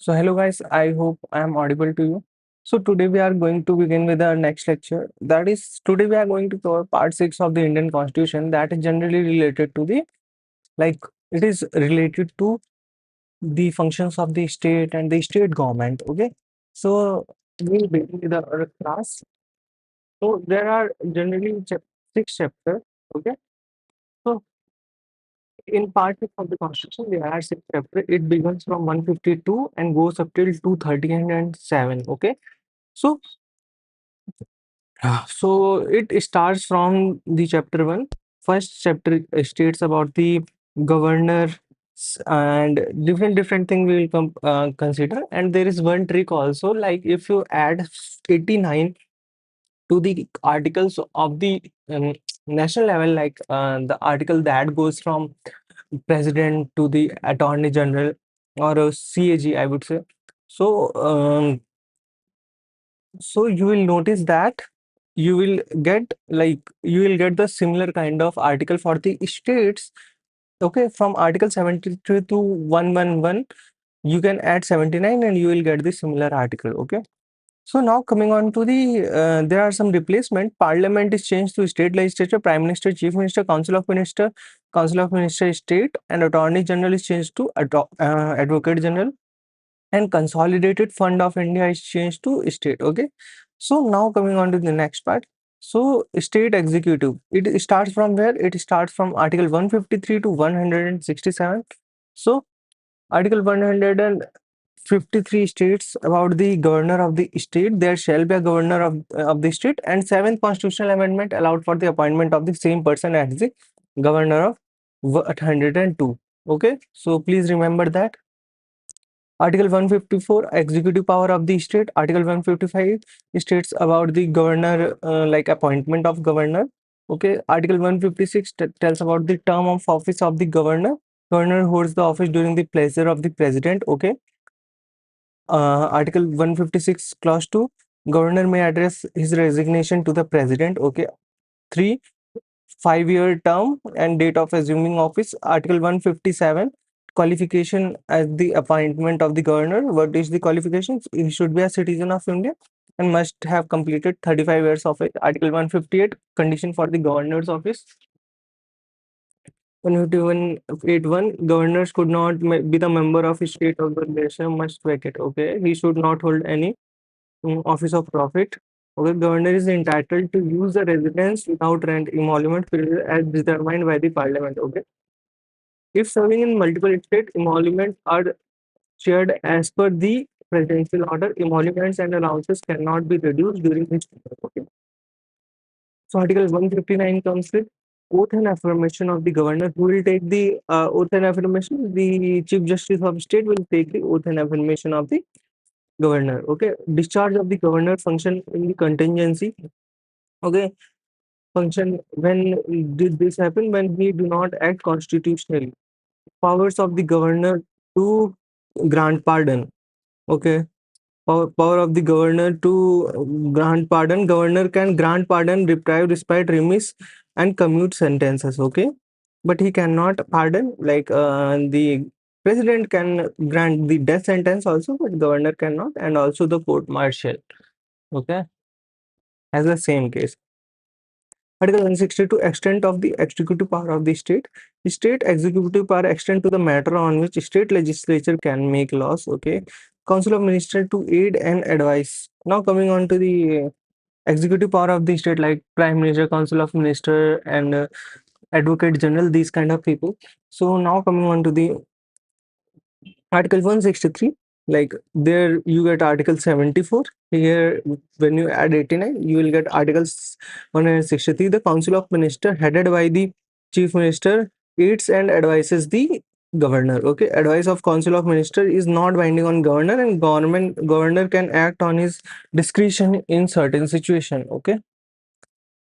So hello guys, I hope I am audible to you. So today we are going to begin with our next lecture. That is, today we are going to cover part 6 of the Indian Constitution, that is generally related to the, like, it is related to the functions of the state and the state government. Okay. So we'll begin with our class. So there are generally 6 chapters. Okay. So in part 6 of the Constitution, there are 6 chapters. It begins from 152 and goes up till 237. Okay. So So it starts from the chapter one. First chapter states about the governor and different thing we will consider. And there is one trick also, like if you add 89 to the articles of the national level, like the article that goes from president to the attorney general or a CAG, I would say. So so you will notice that you will get the similar kind of article for the states. Okay, from article 73 to 111 you can add 79 and you will get the similar article. Okay, so now coming on to the there are some replacement. Parliament is changed to state legislature, prime minister, chief minister, council of minister state, and attorney general is changed to advocate general, and consolidated fund of India is changed to state. Okay, so now coming on to the next part. So state executive, it starts from where? It starts from article 153 to 167. So article 153 states about the governor of the state. There shall be a governor of the state, and seventh constitutional amendment allowed for the appointment of the same person as the governor of 102. Okay, so please remember that. Article 154, executive power of the state. Article 155 states about the governor, like appointment of governor. Okay. Article 156 tells about the term of office of the governor. Governor holds the office during the pleasure of the president. Okay. Article 156 clause 2, governor may address his resignation to the president. Okay. 3, 5-year term and date of assuming office. Article 157, qualification as the appointment of the governor. What is the qualifications? He should be a citizen of India and must have completed 35 years of age. Article 158, condition for the governor's office. 151, governors could not be the member of a state organization, must vacate. Okay, he should not hold any office of profit. Okay, governor is entitled to use the residence without rent emolument period as determined by the parliament. Okay, if serving in multiple states, emoluments are shared as per the presidential order. Emoluments and allowances cannot be reduced during this term. Okay, so Article 159 comes with oath and affirmation of the governor. Who will take the oath and affirmation? The Chief Justice of State will take the oath and affirmation of the governor. Okay, discharge of the governor function in the contingency. Okay, function when did this happen? When he do not act constitutionally. Powers of the governor to grant pardon. Okay, power of the governor to grant pardon. Governor can grant pardon, reprieve, respite, remiss, and commute sentences. Okay, but he cannot pardon. Like the president can grant the death sentence also, but governor cannot, and also the court martial. Okay, as the same case. Article 162, extent of the executive power of the state. The state executive power extend to the matter on which state legislature can make laws. Okay. Council of Ministers to aid and advise. Now coming on to the executive power of the state, like Prime Minister, Council of Minister, and Advocate General, these kind of people. So now coming on to the Article 163, like there you get Article 74. Here, when you add 89, you will get Articles 163. The Council of Minister, headed by the Chief Minister, aids and advises the governor. Okay, advice of Council of Minister is not binding on governor, and governor can act on his discretion in certain situation. Okay.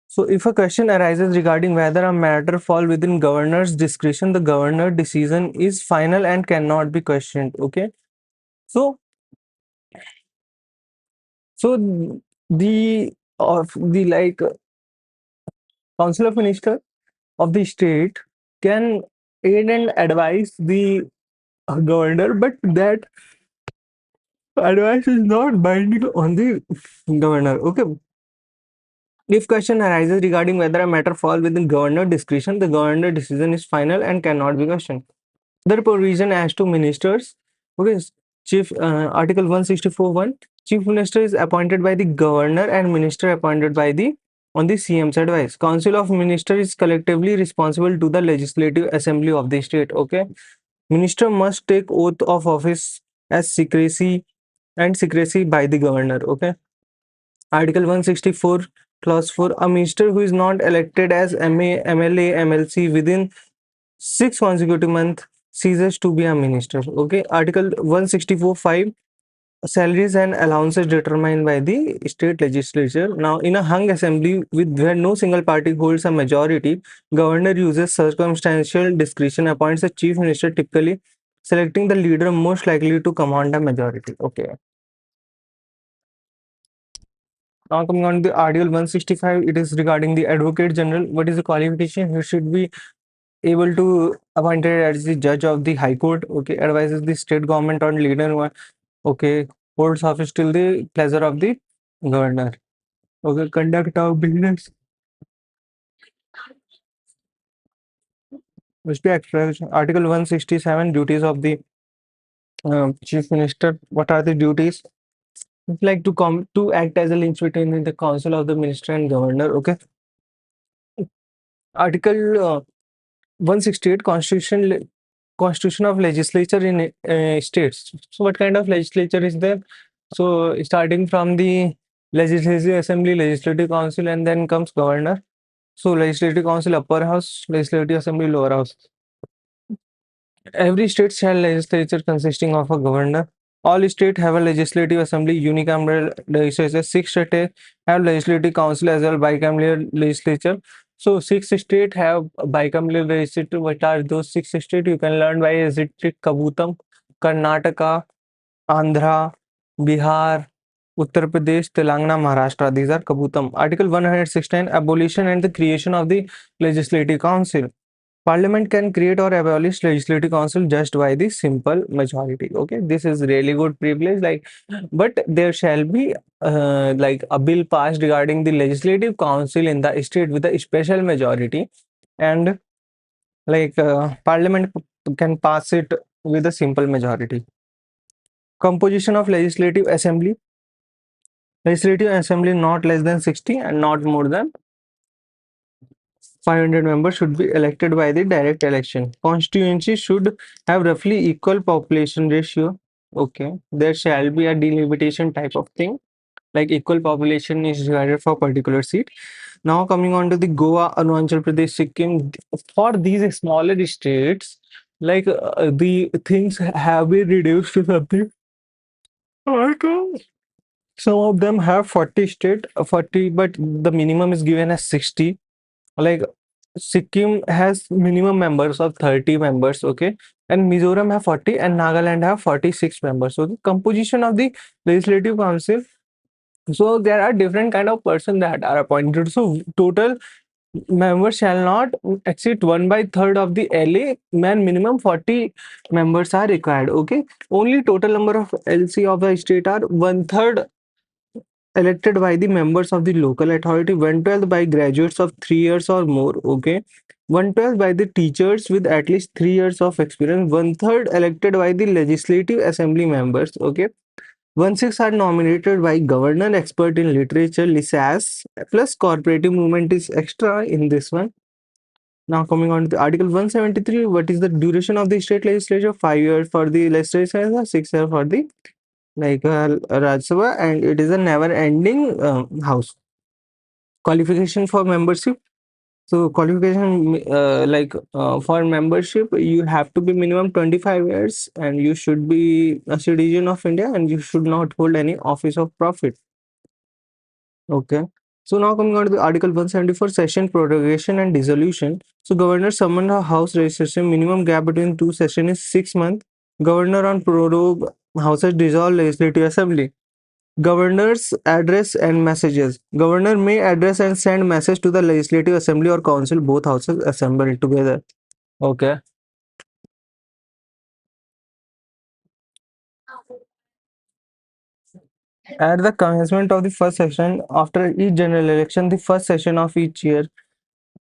So if a question arises regarding whether a matter fall within governor's discretion, the governor decision is final and cannot be questioned. Okay. So the of the like council of minister of the state can aid and advise the governor, but that Advice is not binding on the governor. Okay. If question arises regarding whether a matter falls within governor discretion, the governor decision is final and cannot be questioned. The provision as to ministers. Okay. Chief Article 164(1). Chief Minister is appointed by the governor and minister appointed by the on the CM's advice. Council of Ministers is collectively responsible to the Legislative Assembly of the state. Okay. Minister must take oath of office as secrecy by the governor. Okay. Article 164, Clause 4. A minister who is not elected as MLA, MLC within 6 consecutive months ceases to be a minister. Okay. Article 164(5). Salaries and allowances determined by the state legislature. Now, in a hung assembly with where no single party holds a majority, governor uses circumstantial discretion, appoints a chief minister, typically selecting the leader most likely to command a majority. Okay. Now coming on the Article 165, it is regarding the Advocate General. What is the qualification? He should be able to appointed as the judge of the High Court. Okay, advises the state government on leader. Okay, holds office till the pleasure of the governor. Okay, conduct of business. Must be expressed. Article 167, duties of the chief minister. What are the duties? It's like to act as a link between the council of the minister and governor. Okay. Article 168, Constitution of legislature in states. So what kind of legislature is there? So starting from the Legislative Assembly, Legislative Council, and then comes governor. So Legislative Council upper house, Legislative Assembly lower house. Every state shall legislature consisting of a governor. All states have a legislative assembly, unicameral legislature. 6 states have legislative council as well, bicameral legislature. So 6 states have bicameral legislature. What are those 6 states? You can learn by is it Kabutam, Karnataka, Andhra, Bihar, Uttar Pradesh, Telangana, Maharashtra. These are Kabutam. Article 116, abolition and the creation of the legislative council. Parliament can create or abolish legislative council just by the simple majority. Okay, this is really good privilege. Like, but there shall be like a bill passed regarding the legislative council in the state with a special majority, and like Parliament can pass it with a simple majority. Composition of legislative assembly. Legislative assembly not less than 60 and not more than 500 members should be elected by the direct election. Constituency should have roughly equal population ratio. Okay, there shall be a delimitation type of thing, like equal population is divided for particular seat. Now coming on to the Goa, Arunachal Pradesh, Sikkim, for these smaller states, like the things have been reduced to something. Like, some of them have 40 state, 40, but the minimum is given as 60. Like Sikkim has minimum members of 30 members, okay, and Mizoram have 40 and Nagaland have 46 members. So the composition of the legislative council, so there are different kind of person that are appointed. So total members shall not exceed 1/3 of the LA. Man, minimum 40 members are required. Okay, only total number of LC of the state are 1/3 elected by the members of the local authority, 1/12 by graduates of 3 years or more. Okay, 1/12 by the teachers with at least 3 years of experience, 1/3 elected by the legislative assembly members. Okay, 1/6 are nominated by governor, expert in literature, LISAS, plus cooperative movement is extra in this one. Now coming on to the Article 173, what is the duration of the state legislature? 5 years for the legislature, 6 years for the like Rajya Sabha, and it is a never-ending house. Qualification for membership. So qualification for membership, you have to be minimum 25 years, and you should be a citizen of India, and you should not hold any office of profit. Okay. So now coming on to the Article 174, session prorogation and dissolution. So governor summon a house registration. Minimum gap between two sessions is 6 months. Governor on prorogue houses dissolve legislative assembly. Governor's address and messages. Governor may address and send message to the legislative assembly or council, both houses assembled together. Okay. At the commencement of the first session, after each general election, the first session of each year,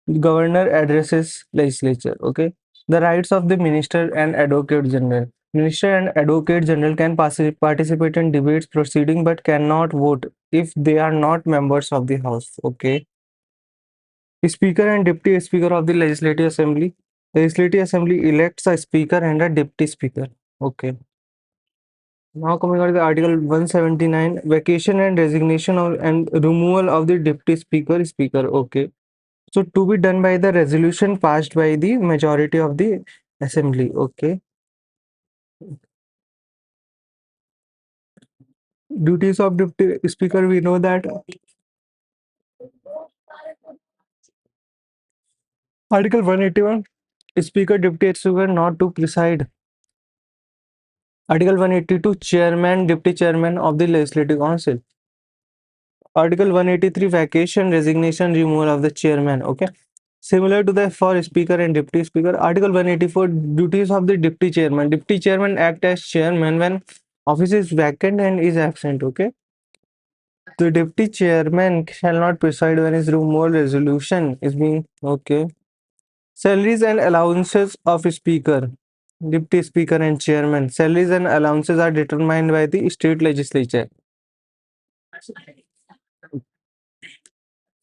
the governor addresses legislature. Okay, the rights of the minister and advocate general. Minister and advocate general can participate in debates proceeding but cannot vote if they are not members of the house. Okay, speaker and deputy speaker of the legislative assembly. Legislative assembly elects a speaker and a deputy speaker. Okay. Now coming on to the Article 179, vacation and resignation of, and removal of the deputy speaker, speaker. Okay. So to be done by the resolution passed by the majority of the assembly. Okay. Duties of deputy speaker, we know that Article 181, speaker, deputy speaker not to preside. Article 182, chairman, deputy chairman of the legislative council. Article 183, vacation, resignation, removal of the chairman. Okay. Similar to the for speaker and deputy speaker. Article 184, duties of the deputy chairman. Deputy chairman act as chairman when office is vacant and is absent. Okay. The deputy chairman shall not preside when his removal resolution is being okay. Salaries and allowances of speaker, deputy speaker and chairman. Salaries and allowances are determined by the state legislature.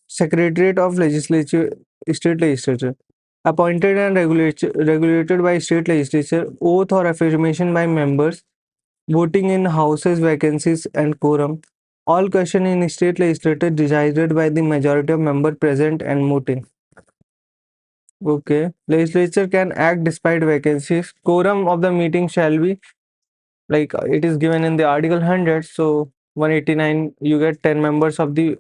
Secretariat of Legislature, State Legislature. Appointed and regulated by state legislature, oath or affirmation by members, voting in houses, vacancies, and quorum. All question in state legislature decided by the majority of members present and voting. Okay. Legislature can act despite vacancies. Quorum of the meeting shall be like it is given in the Article 100. So 189, you get 10 members of the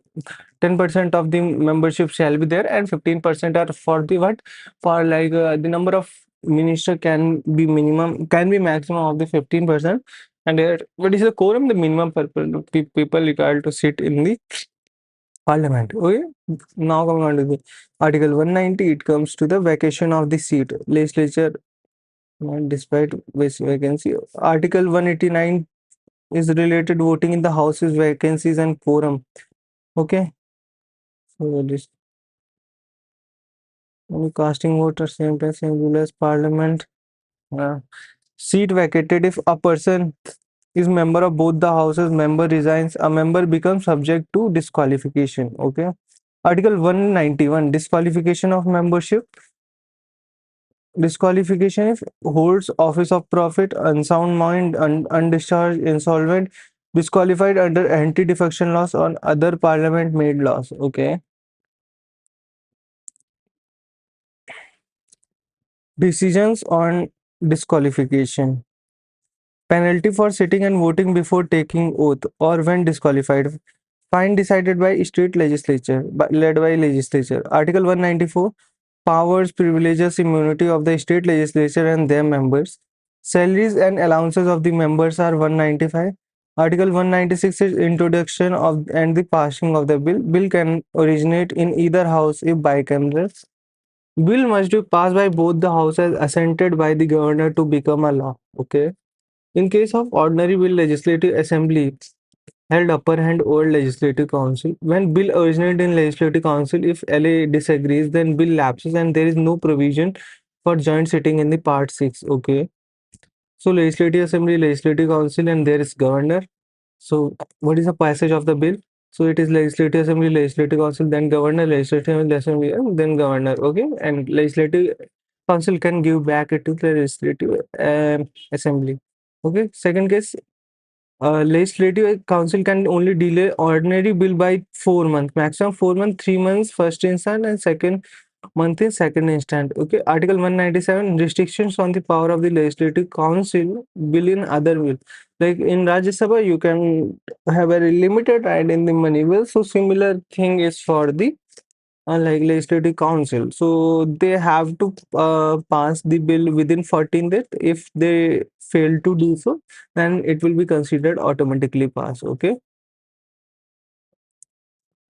10% of the membership shall be there, and 15% are for the what? For like the number of minister can be minimum, can be maximum of the 15%. And what is the quorum? The minimum people required to sit in the parliament. Okay. Now coming on to the Article 190, it comes to the vacation of the seat. Legislature despite vacancy. Article 189 is related voting in the houses, vacancies, and quorum. Okay. So this only casting vote at same time, same rule as parliament. Uh, Seat vacated if a person is member of both the houses, member resigns, a member becomes subject to disqualification. Okay. Article 191, disqualification of membership. Disqualification if holds office of profit, unsound mind, undischarged, insolvent, disqualified under anti-defection laws or other parliament made laws. Okay. Decisions on disqualification. Penalty for sitting and voting before taking oath or when disqualified. Fine decided by state legislature, led by legislature. Article 194, powers, privileges, immunity of the state legislature and their members. Salaries and allowances of the members are 195. Article 196 is introduction of and the passing of the bill. Bill can originate in either house if bicameral. Bill must be passed by both the houses assented by the governor to become a law. Okay. In case of ordinary bill, legislative assembly held upper hand over legislative council. When bill originated in legislative council, if LA disagrees, then bill lapses and there is no provision for joint sitting in the part 6. Okay. So legislative assembly, legislative council, and there is governor. So what is the passage of the bill? So it is legislative assembly, legislative council, then governor, legislative assembly, and then governor. Okay. And legislative council can give back it to the legislative assembly. Okay. Second case, legislative council can only delay ordinary bill by 4 months, maximum 4 months, 3 months first instant and second month in second instant. Okay. Article 197, restrictions on the power of the legislative council bill in other bill. Like in Rajya Sabha, you can have a limited right in the money bill. So similar thing is for the like legislative council. So they have to pass the bill within 14 days. If they fail to do so, then it will be considered automatically passed. Okay.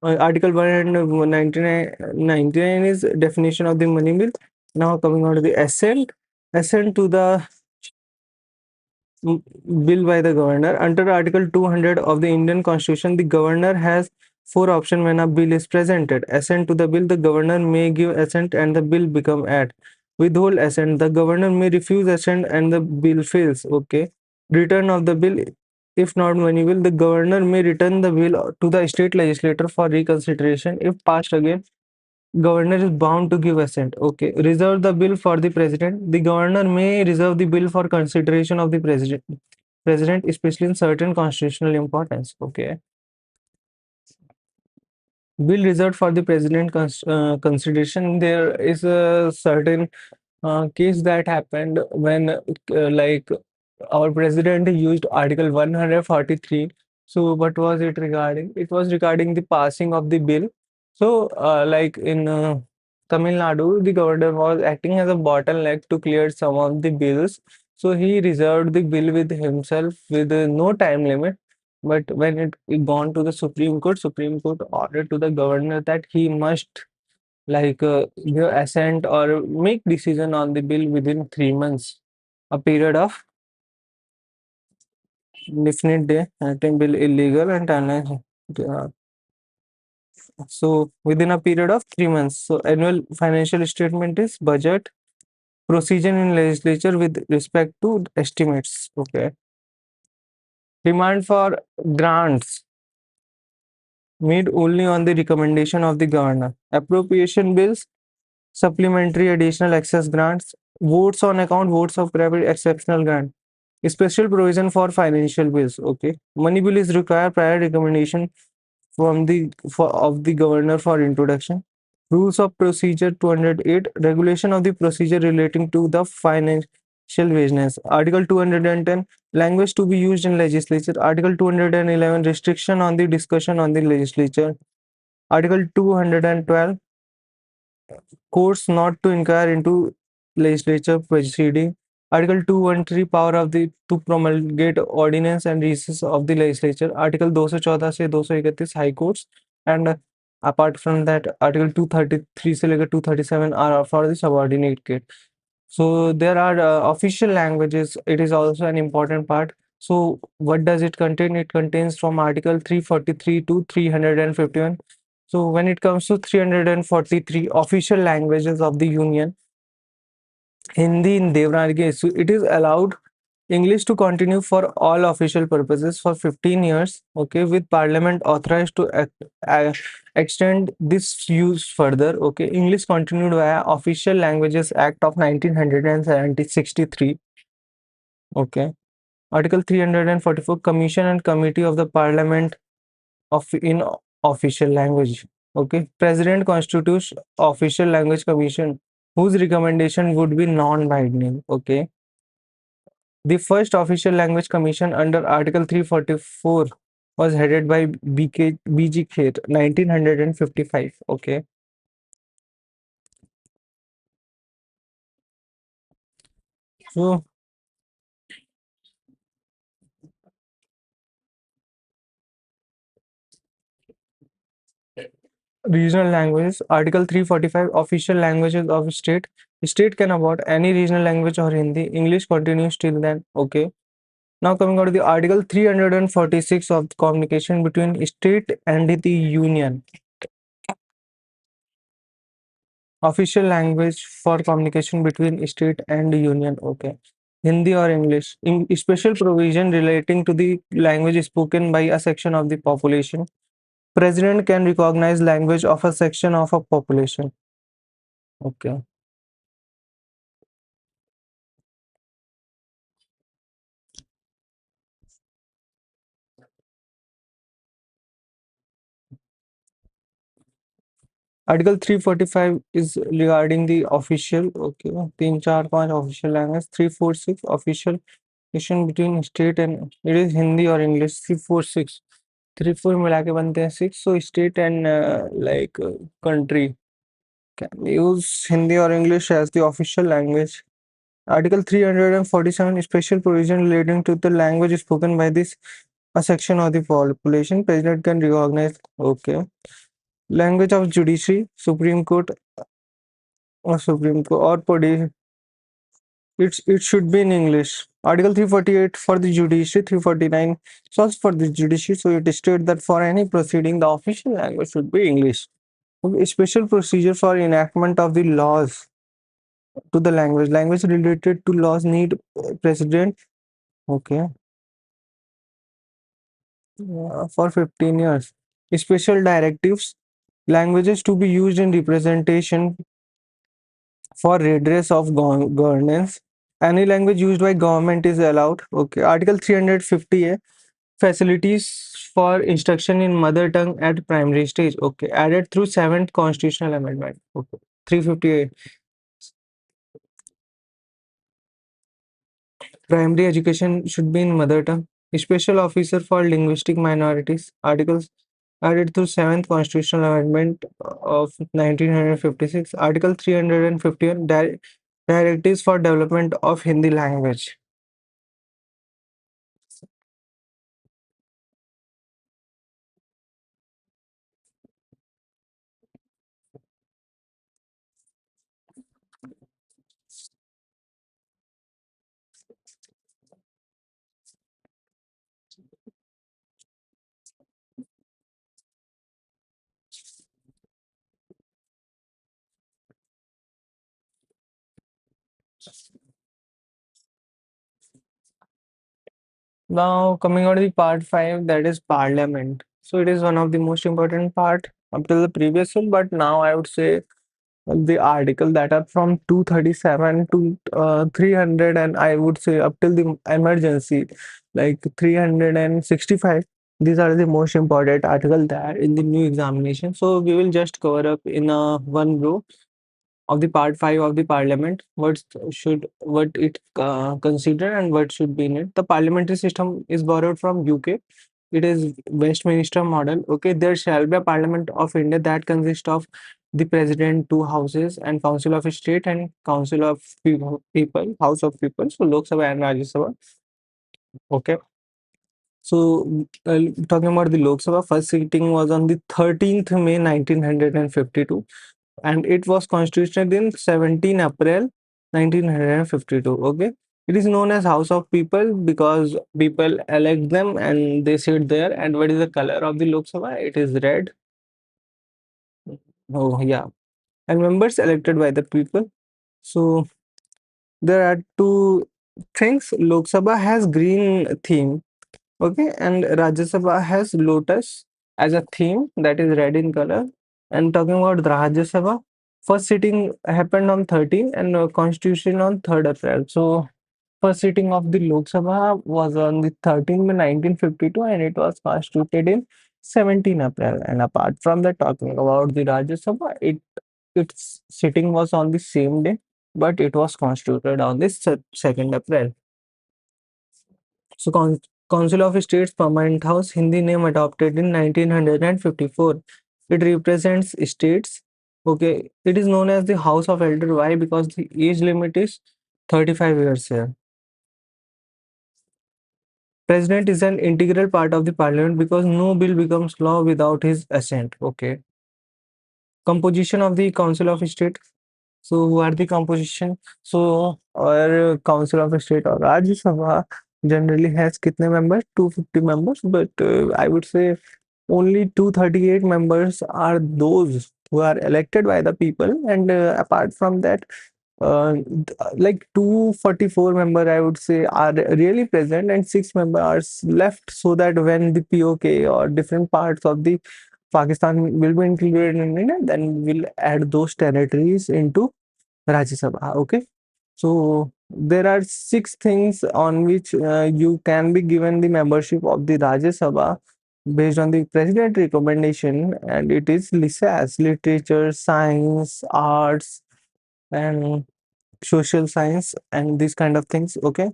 Article 199 is definition of the money bill. Now coming on to the assent to the mm, bill by the governor. Under Article 200 of the Indian Constitution, the governor has four options when a bill is presented. Assent to the bill, the governor may give assent and the bill become act. Withhold assent, the governor may refuse assent and the bill fails. Okay. Return of the bill, if not maneuverable, the governor may return the bill to the state legislature for reconsideration. If passed again, governor is bound to give assent. Okay. Reserve the bill for the president. The governor may reserve the bill for consideration of the president, especially in certain constitutional importance. Okay. Bill reserved for the president consideration. There is a certain case that happened when like our president used Article 143. So what was it regarding? It was regarding the passing of the bill. So like in Tamil Nadu, the governor was acting as a bottleneck to clear some of the bills. So he reserved the bill with himself with no time limit. But when it gone to the Supreme Court ordered to the governor that he must like give assent or make decision on the bill within 3 months, a period of definite day, acting bill illegal and timeline. uh, so within a period of 3 months. So annual financial statement is budget, procedure in legislature with respect to estimates. Okay. Demand for grants made only on the recommendation of the governor. Appropriation bills, supplementary additional access grants, votes on account, votes of private exceptional grant, special provision for financial bills. Okay, money bill is require prior recommendation from the of the governor for introduction. Rules of procedure 208, regulation of the procedure relating to the financial business. Article 210, language to be used in legislature. Article 211, restriction on the discussion on the legislature. Article 212, courts not to inquire into legislature proceeding. Article 213, power of the to promulgate ordinance and recess of the legislature. Article 214 से 231, high courts. And apart from that, Article 233 से लेकर 237 are for the subordinate court. So there are official languages. It is also an important part. So what does it contain? It contains from Article 343 to 351. So when it comes to 343 official languages of the Union, Hindi in Devanagari, so it is allowed English to continue for all official purposes for 15 years, okay, with Parliament authorized to extend this use further, okay. English continued via Official Languages Act of 1963, okay. Article 344, Commission and Committee of the Parliament of in official language, okay. President constitutes Official Language Commission, whose recommendation would be non-binding, okay. The first official language commission under Article 344 was headed by BG Khel, 1955. Okay. So, regional languages, Article 345, official languages of state. State can adopt any regional language or Hindi. English continues till then. Okay. Now coming out to the Article 346 of the communication between state and the union. Official language for communication between state and union. Okay. Hindi or English. In special provision relating to the language spoken by a section of the population. President can recognize language of a section of a population. Okay. Article 345 is regarding the official. Okay. 3, 4, 5 official language. 346 official relation between state and it is Hindi or English. 346. 3 4 मिला के बनते हैं 6. So state and like country can use Hindi or English as the official language. Article 347, special provision relating to the language spoken by this a section of the population. President can recognize. Okay. Language of judiciary, Supreme Court or Supreme Court or it should be in English. Article 348 for the judiciary, 349 is also for the judiciary. So it states that for any proceeding, the official language should be English. Okay, special procedure for enactment of the laws to the language. Language related to laws need precedent. Okay, for 15 years. Special directives. Languages to be used in representation for redress of governance. Any language used by government is allowed. Okay. Article 350A, facilities for instruction in mother tongue at primary stage. Okay. Added through 7th constitutional amendment. Okay. 358. Primary education should be in mother tongue. Special officer for linguistic minorities. Articles added through 7th constitutional amendment of 1956. Article 351, directives for development of Hindi language. Now coming on to the part 5, that is parliament. So it is one of the most important part up to the previous one, but now I would say the article that are from 237 to 300, and I would say up till the emergency like 365. These are the most important article there in the new examination. So we will just cover up in one row of the part 5 of the parliament, what it consider and what should be in it. The parliamentary system is borrowed from UK. It is Westminster model. Okay, there shall be a parliament of India that consists of the president, two houses, and council of state and council of people, house of people, so Lok Sabha and Rajya Sabha. Okay, so talking about the Lok Sabha, first sitting was on the 13th May 1952, and it was constituted in 17 April 1952. Okay, it is known as House of People because people elect them and they sit there. And what is the color of the Lok Sabha? It is red. Oh yeah, and members elected by the people. So there are two things. Lok Sabha has green theme. Okay, and Rajya Sabha has lotus as a theme, that is red in color. And talking about the Rajya Sabha, first sitting happened on 13 and constitution on 3rd April. So first sitting of the Lok Sabha was on the 13th May 1952 and it was constituted in 17 April. And apart from that, talking about the Rajya Sabha, its sitting was on the same day, but it was constituted on this 2nd April. So, Council of States Permanent House, Hindi name adopted in 1954. It represents states. Okay, it is known as the House of Elder. Why? Because the age limit is 35 years here. President is an integral part of the parliament because no bill becomes law without his assent. Okay. Composition of the Council of State. So, who are the composition? So, our Council of State or Rajya Sabha generally has kitne members? 250 members, but I would say only 238 members are those who are elected by the people, and apart from that, like 244 member I would say are really present, and 6 members are left, so that when the POK or different parts of the Pakistan will be included in India, then we'll add those territories into Rajya Sabha. Okay, so there are 6 things on which you can be given the membership of the Rajya Sabha based on the president recommendation, and it is LISAS, literature, science, arts, and social science, and these kind of things. Okay,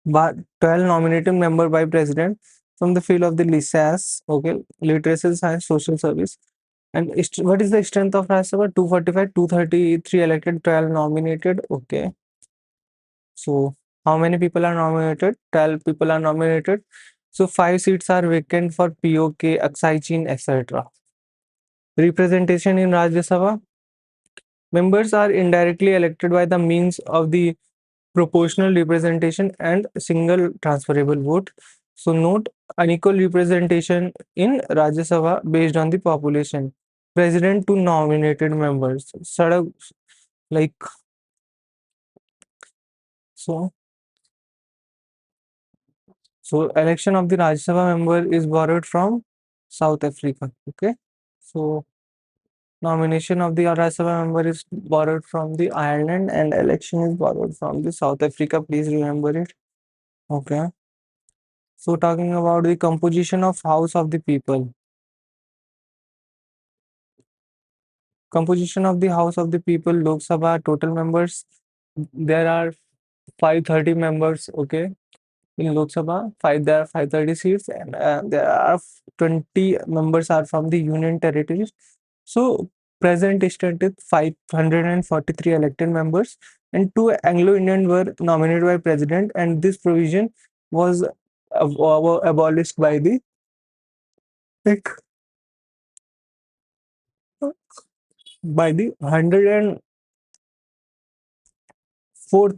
but 12 nominated member by president from the field of the LISAS. Okay, literacy, science, social service. And what is the strength of Rajya Sabha? 245, 233 elected, 12 nominated. Okay. So how many people are nominated? 12 people are nominated. So 5 seats are vacant for POK, Aksai Chin, etc. Representation in Rajya Sabha. Members are indirectly elected by the means of the proportional representation and single transferable vote. So note unequal representation in Rajya Sabha based on the population. President to nominated members. Like so. So election of the Rajya Sabha member is borrowed from South Africa. Okay. So nomination of the Rajya Sabha member is borrowed from the Ireland and election is borrowed from the South Africa. Please remember it. Okay. So talking about the composition of House of the People. Composition of the House of the People, Lok Sabha, total members. There are 530 members, okay, in Lok Sabha. There are 530 seats, and there are 20 members are from the Union territories. So present state is 543 elected members, and two Anglo-Indian were nominated by President, and this provision was abolished by the like, by the 104th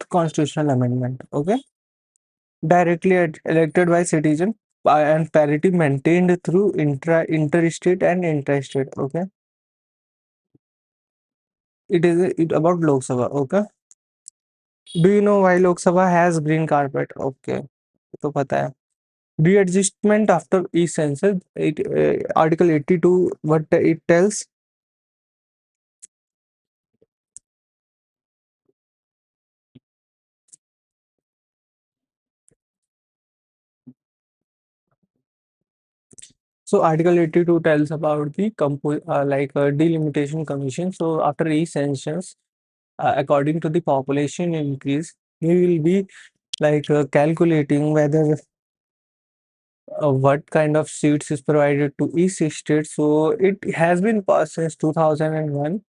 constitutional amendment. Okay, directly elected by citizen and parity maintained through interstate and intrastate. Okay, it about Lok Sabha. Okay, do you know why Lok Sabha has green carpet? Okay, तो पता है. Readjustment after each census. Article 82. What it tells. So Article 82 tells about the delimitation commission. So after each census, according to the population increase, we will be calculating whether what kind of seats is provided to each state. So it has been passed since 2001,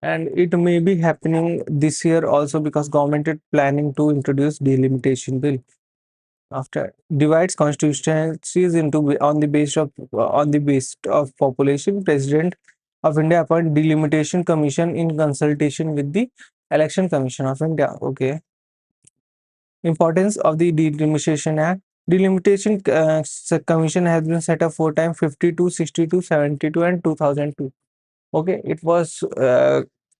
and it may be happening this year also because government is planning to introduce delimitation bill. After divides constituencies into on the base of population, President of India appoint delimitation commission in consultation with the Election Commission of India. Okay. Importance of the Delimitation Act. Delimitation Commission has been set up 4 times: 52, 62, 72, and 2002. Okay, it was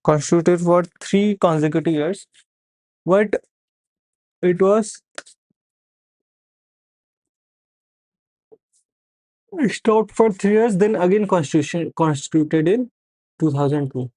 constituted for 3 consecutive years, but it was stopped for 3 years. Then again, constitution constituted in 2002.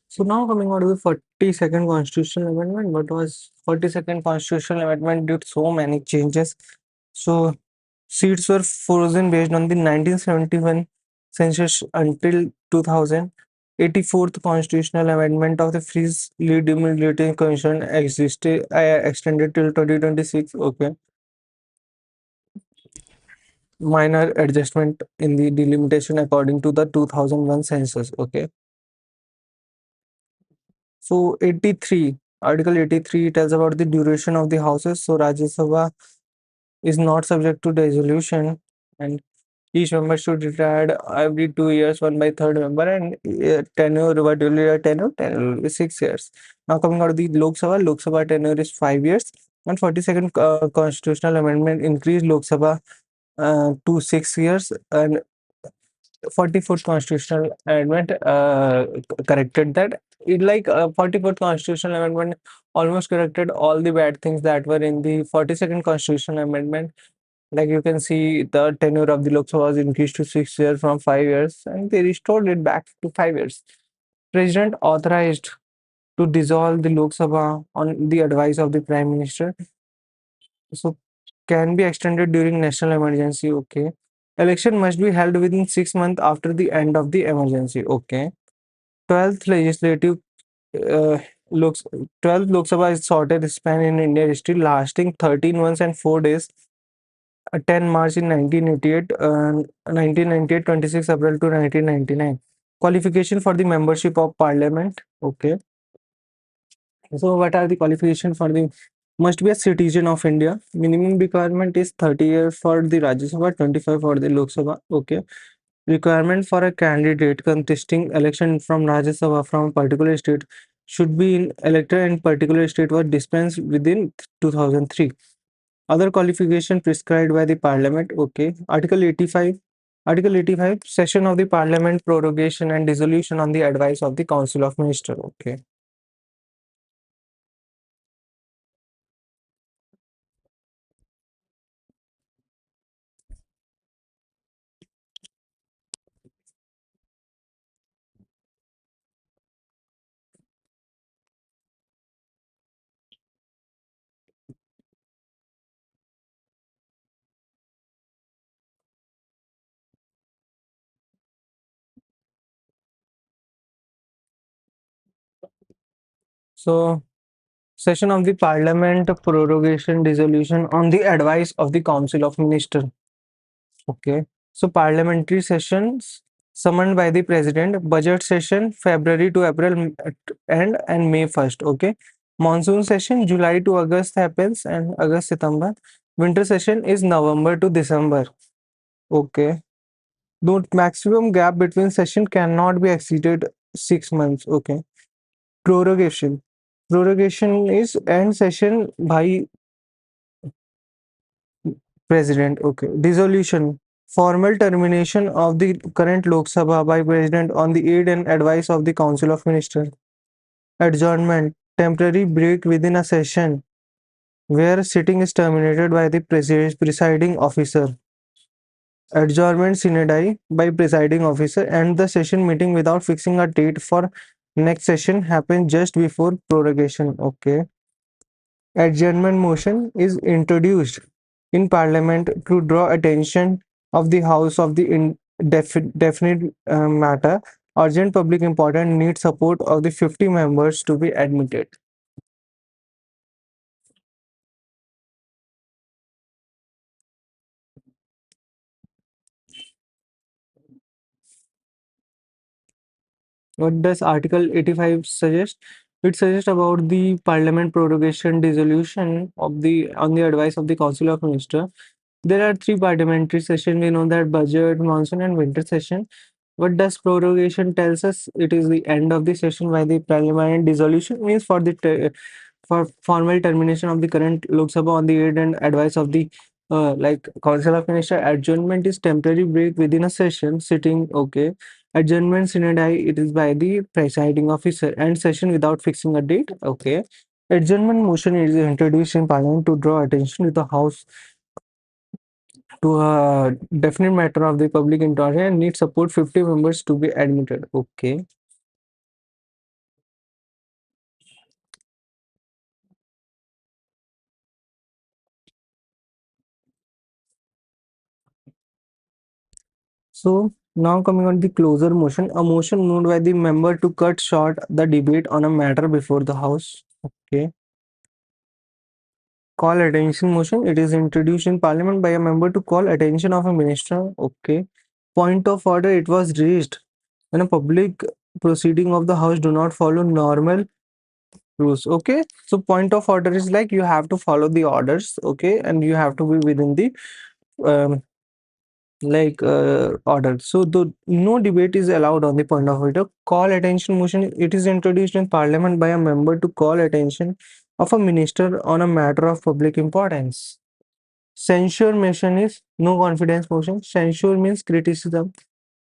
So now coming on to the 42nd constitutional amendment. What was 42nd constitutional amendment did so many changes. So seats were frozen based on the 1971 census until 2000. 84th constitutional amendment of the Freeze Delimitation Commission existed extended till 2026. Okay. Minor adjustment in the delimitation according to the 2001 census. Okay. So 83, Article 83 tells about the duration of the houses. So Rajya Sabha is not subject to dissolution, and each member should retire every 2 years, one by third member, and tenure, what will be a tenure will be 6 years. Now coming out of the Lok Sabha tenure is 5 years, and 42nd constitutional amendment increased Lok Sabha to 6 years, and 44th constitutional amendment corrected that. 44th constitutional amendment almost corrected all the bad things that were in the 42nd constitutional amendment. Like you can see, the tenure of the Lok Sabha was increased to 6 years from 5 years, and they restored it back to 5 years. President authorized to dissolve the Lok Sabha on the advice of the Prime Minister. So can be extended during national emergency. Okay. Election must be held within 6 months after the end of the emergency. Okay. 12th legislative Lok 12th Lok Sabha is shortest span in Indian history, lasting 13 months and 4 days. 10 March in 1988, 1998, 26 April to 1999. Qualification for the membership of parliament. Okay. So what are the qualification for the must be a citizen of India. Minimum requirement is 30 years for the Rajya Sabha, 25 for the Lok Sabha. Okay. Requirement for a candidate contesting election from Rajya Sabha from a particular state should be in elected in particular state was dispensed within 2003. Other qualification prescribed by the Parliament. Okay. Article 85. Article 85, session of the Parliament prorogation and dissolution on the advice of the Council of Ministers. Okay. So, session of the Parliament prorogation dissolution on the advice of the Council of Ministers. Okay. So, parliamentary sessions summoned by the President, budget session February to April end and May 1st. Okay. Monsoon session July to August happens and August September. Winter session is November to December. Okay. The maximum gap between session cannot be exceeded 6 months. Okay. Prorogation. Prorogation is end session by President. Okay. Dissolution. Formal termination of the current Lok Sabha by President on the aid and advice of the Council of Ministers. Adjournment. Temporary break within a session where sitting is terminated by the presiding officer. Adjournment sine die by presiding officer and the session meeting without fixing a date for next session happens just before prorogation. Okay. Adjournment motion is introduced in Parliament to draw attention of the House of the definite matter. Urgent public importance needs support of the 50 members to be admitted. What does Article 85 suggest? It suggests about the Parliament prorogation dissolution of the on the advice of the Council of Ministers. There are three parliamentary sessions. We know that budget, monsoon, and winter session. What does prorogation tells us? It is the end of the session by the parliament. Dissolution means for the for formal termination of the current Lok Sabha on the aid and advice of the like Council of Ministers. Adjournment is temporary break within a session sitting. Okay. Adjournment sine die, it is by the presiding officer and session without fixing a date. Okay. Adjournment motion is introduced in Parliament to draw attention to the House to a definite matter of the public interest and need support 50 members to be admitted. Okay. So now coming on the closer motion, a motion moved by the member to cut short the debate on a matter before the House. Okay. Call attention motion. It is introduced in Parliament by a member to call attention of a minister. Okay. Point of order. It was raised when a public proceeding of the House do not follow normal rules. Okay. So point of order is like you have to follow the orders. Okay. And you have to be within the um, order. So the no debate is allowed on the point of order. Call attention motion. It is introduced in Parliament by a member to call attention of a minister on a matter of public importance. Censure motion is no confidence motion. Censure means criticism.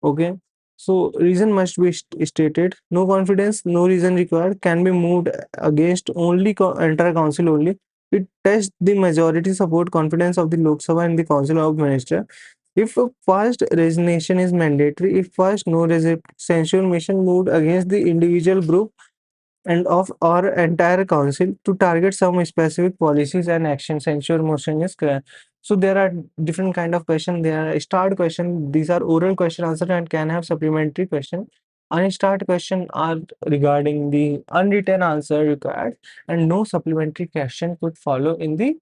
Okay. So reason must be stated. No confidence, no reason required. Can be moved against only entire council only. It tests the majority support confidence of the Lok Sabha and the Council of Ministers. If a first resignation is mandatory, if first no censure motion moved against the individual group and of our entire council to target some specific policies and actions, censure motion is clear. So there are different kind of question. There are start question. These are oral question answer and can have supplementary question. Unstart question are regarding the unwritten answer required, and no supplementary question could follow in the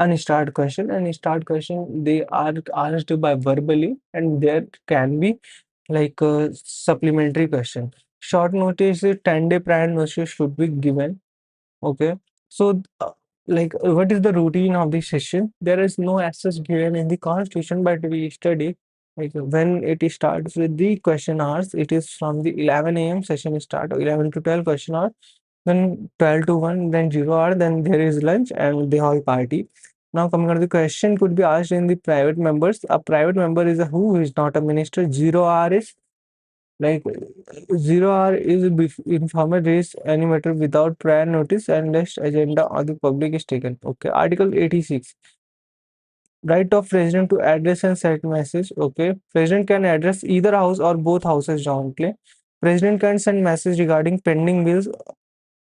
unstart question. And start question, they are asked by verbally, and there can be like a supplementary question. Short notice, 10-day prior notice should be given. Okay. So, what is the routine of the session? There is no access given in the constitution, but we study like when it starts with the question hours. It is from the 11 a.m. session start, 11 to 12 question hour, then 12 to 1, then 0 hour, then there is lunch and the hall party. Now coming on the question could be asked in the private members. A private member is a who is not a minister. 0 hour is like 0 hour is informal raise any matter without prior notice unless agenda of the public is taken. Okay. Article 86. Right of president to address and send message. Okay. President can address either house or both houses jointly. President can send message regarding pending bills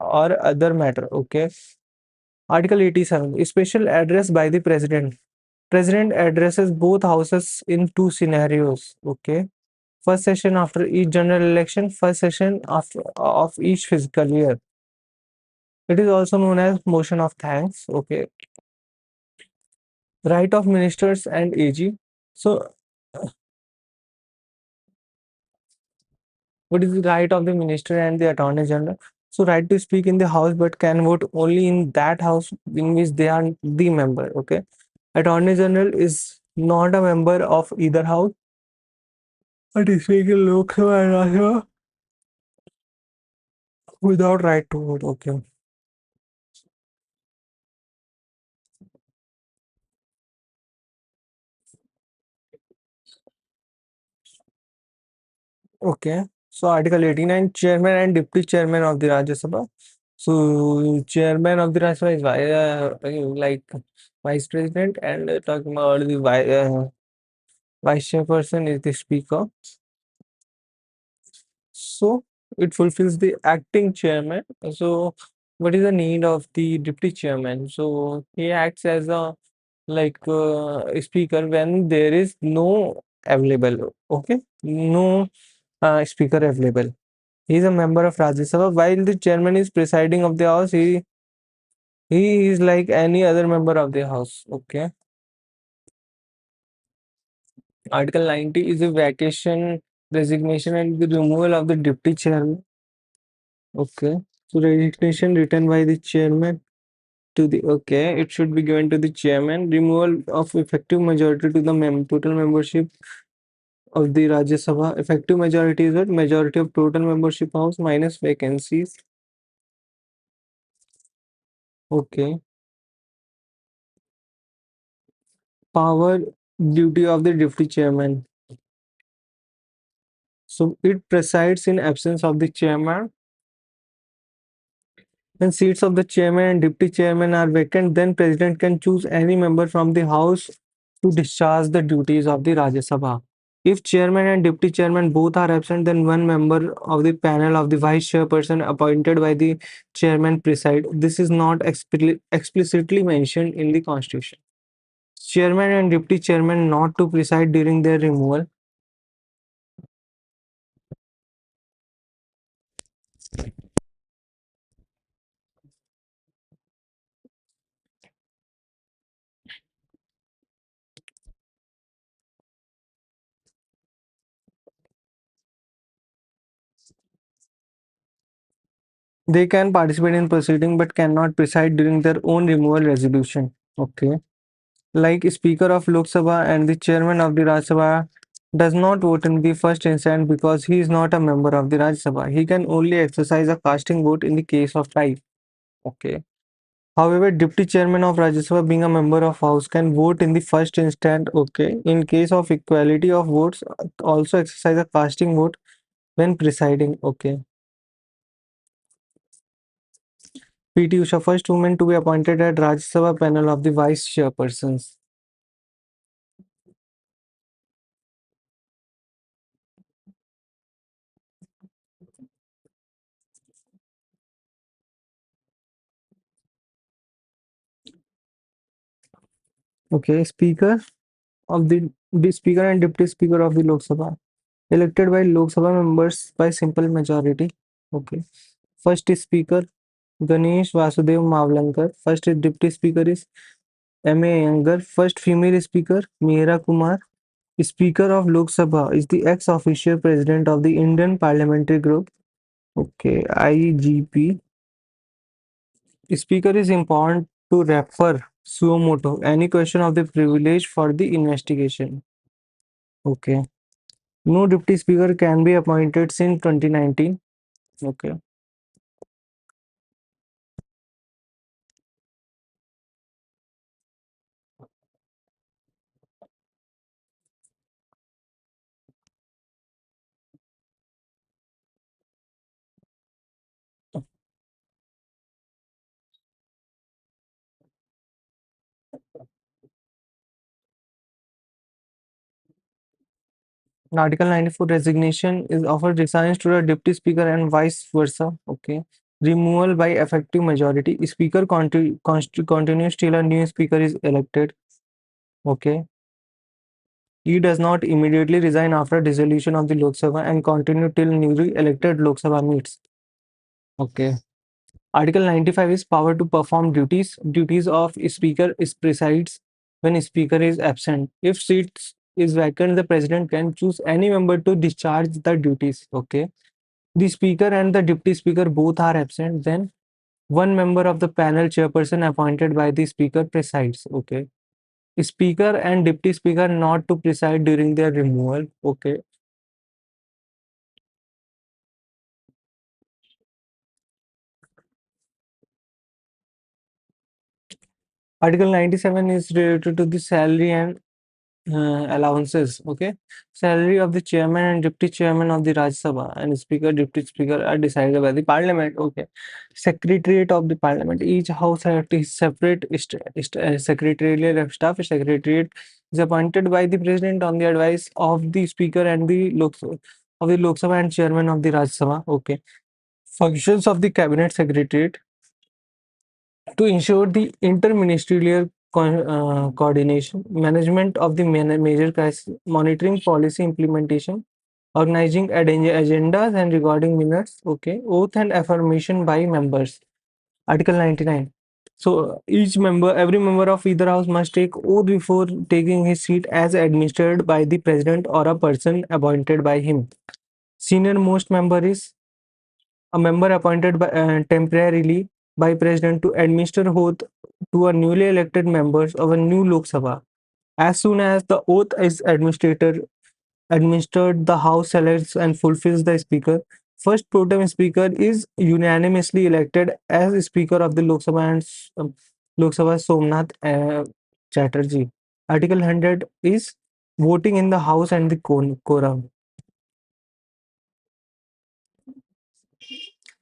or other matter. Okay. Article 87. Special address by the president. President addresses both houses in two scenarios. Okay. First session after each general election, first session of each fiscal year. It is also known as motion of thanks. Okay. Right of ministers and AG. So, what is the right of the minister and the attorney general? So, right to speak in the house, but can vote only in that house in which they are the member. Okay. Attorney general is not a member of either house, but is speaking Lok Sabha and Rajya Sabha without right to vote. Okay. Okay. So Article 89, Chairman and Deputy Chairman of the Rajya Sabha. So Chairman of the Rajya Sabha is like Vice President, and talking about the Vice Chairperson is the Speaker. So it fulfills the acting chairman. So what is the need of the deputy chairman? So he acts as a speaker when there is no available. Okay, no speaker available. He is a member of Rajya Sabha. While the chairman is presiding of the house, he is like any other member of the house. Okay. Article 90 is a vacation, resignation, and the removal of the deputy chairman. Okay. So resignation written by the chairman to the okay. It should be given to the chairman. Removal of effective majority to the total membership of the Rajya Sabha. Effective majority is what? Majority of total membership house minus vacancies. Okay. Power duty of the deputy chairman. So it presides in absence of the chairman. When seats of the chairman and deputy chairman are vacant, then president can choose any member from the house to discharge the duties of the Rajya Sabha. If chairman and deputy chairman both are absent, then one member of the panel of the vice chairperson appointed by the chairman preside. This is not explicitly mentioned in the constitution. Chairman and deputy chairman not to preside during their removal. They can participate in proceeding but cannot preside during their own removal resolution. Okay. Like Speaker of Lok Sabha and the Chairman of the Rajya Sabha does not vote in the first instance because he is not a member of the Rajya Sabha. He can only exercise a casting vote in the case of tie. Okay. However, Deputy Chairman of Rajya Sabha being a member of House can vote in the first instant. Okay. In case of equality of votes, also exercise a casting vote when presiding. Okay. PT Usha, first woman to be appointed at Rajya Sabha panel of the vice chairpersons. Okay. Speaker of the Speaker and Deputy Speaker of the Lok Sabha. elected by Lok Sabha members by simple majority. Okay. First is Speaker Ganesh Vasudev Mavlankar. First is Deputy Speaker is M.A. Iyengar. First female Speaker Meera Kumar. Speaker of Lok Sabha is the ex-official president of the Indian Parliamentary Group. Okay, IGP. Speaker is important to refer suo motu any question of the privilege for the investigation. Okay. No deputy speaker can be appointed since 2019. Okay. Article 94 resignation is offered resigns to the deputy speaker and vice versa. Okay. Removal by effective majority. Speaker continues till a new speaker is elected. Okay. He does not immediately resign after dissolution of the Lok Sabha and continue till newly elected Lok Sabha meets. Okay. Article 95 is power to perform duties. Duties of speaker is presides when speaker is absent. If seats is vacant, the president can choose any member to discharge the duties. Okay. The speaker and the deputy speaker both are absent, then one member of the panel chairperson appointed by the speaker presides. Okay. Speaker and deputy speaker not to preside during their removal. Okay. Article 97 is related to the salary and allowances. Okay. Salary of the chairman and deputy chairman of the Rajya Sabha and speaker, deputy speaker are decided by the parliament. Okay. Secretariat of the parliament. Each house has its separate secretarial staff. Secretariat is appointed by the president on the advice of the speaker and the Lok Sabha and chairman of the Rajya Sabha. Okay. Functions of the cabinet secretariat to ensure the interministerial coordination, management of the major crisis, monitoring policy implementation, organizing agendas and recording minutes. Okay, oath and affirmation by members. Article 99. So every member of either house must take oath before taking his seat as administered by the president or a person appointed by him. Senior most member is a member appointed temporarily by president to administer oath to a newly elected members of a new Lok Sabha. As soon as the oath is administered, the House selects and fulfills the Speaker. First pro tem Speaker is unanimously elected as Speaker of the Lok Sabha and Lok Sabha Somnath Chatterjee. Article 100 is voting in the House and the quorum.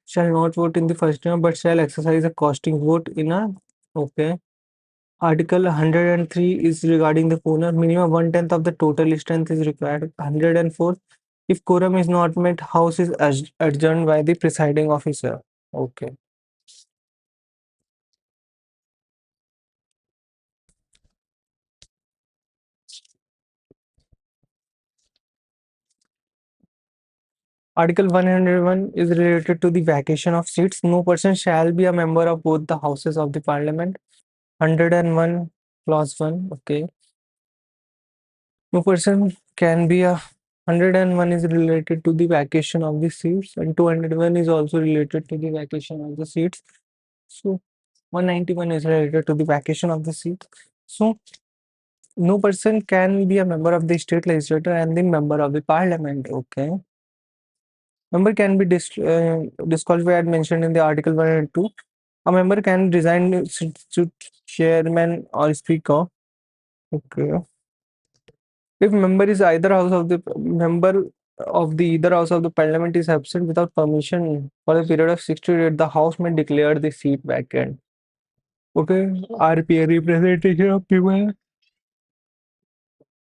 Shall not vote in the first term but shall exercise a casting vote in a. Okay. Article 103 is regarding the quorum. Minimum one-tenth of the total strength is required. 104. If quorum is not met, House is adjourned by the presiding officer. Okay. Article 101 is related to the vacation of seats. No person shall be a member of both the houses of the parliament. 101 clause 1. Okay. No person can be a. 101 is related to the vacation of the seats and 201 is also related to the vacation of the seats. So 191 is related to the vacation of the seat. So no person can be a member of the state legislature and the member of the parliament. Okay. Member can be disqualified mentioned in the article 102. A member can resign to chairman or speaker. Okay. If member is either house of the member of the either house of the parliament is absent without permission for a period of 60 days, the house may declare the seat vacant. Okay, RPA representation of people.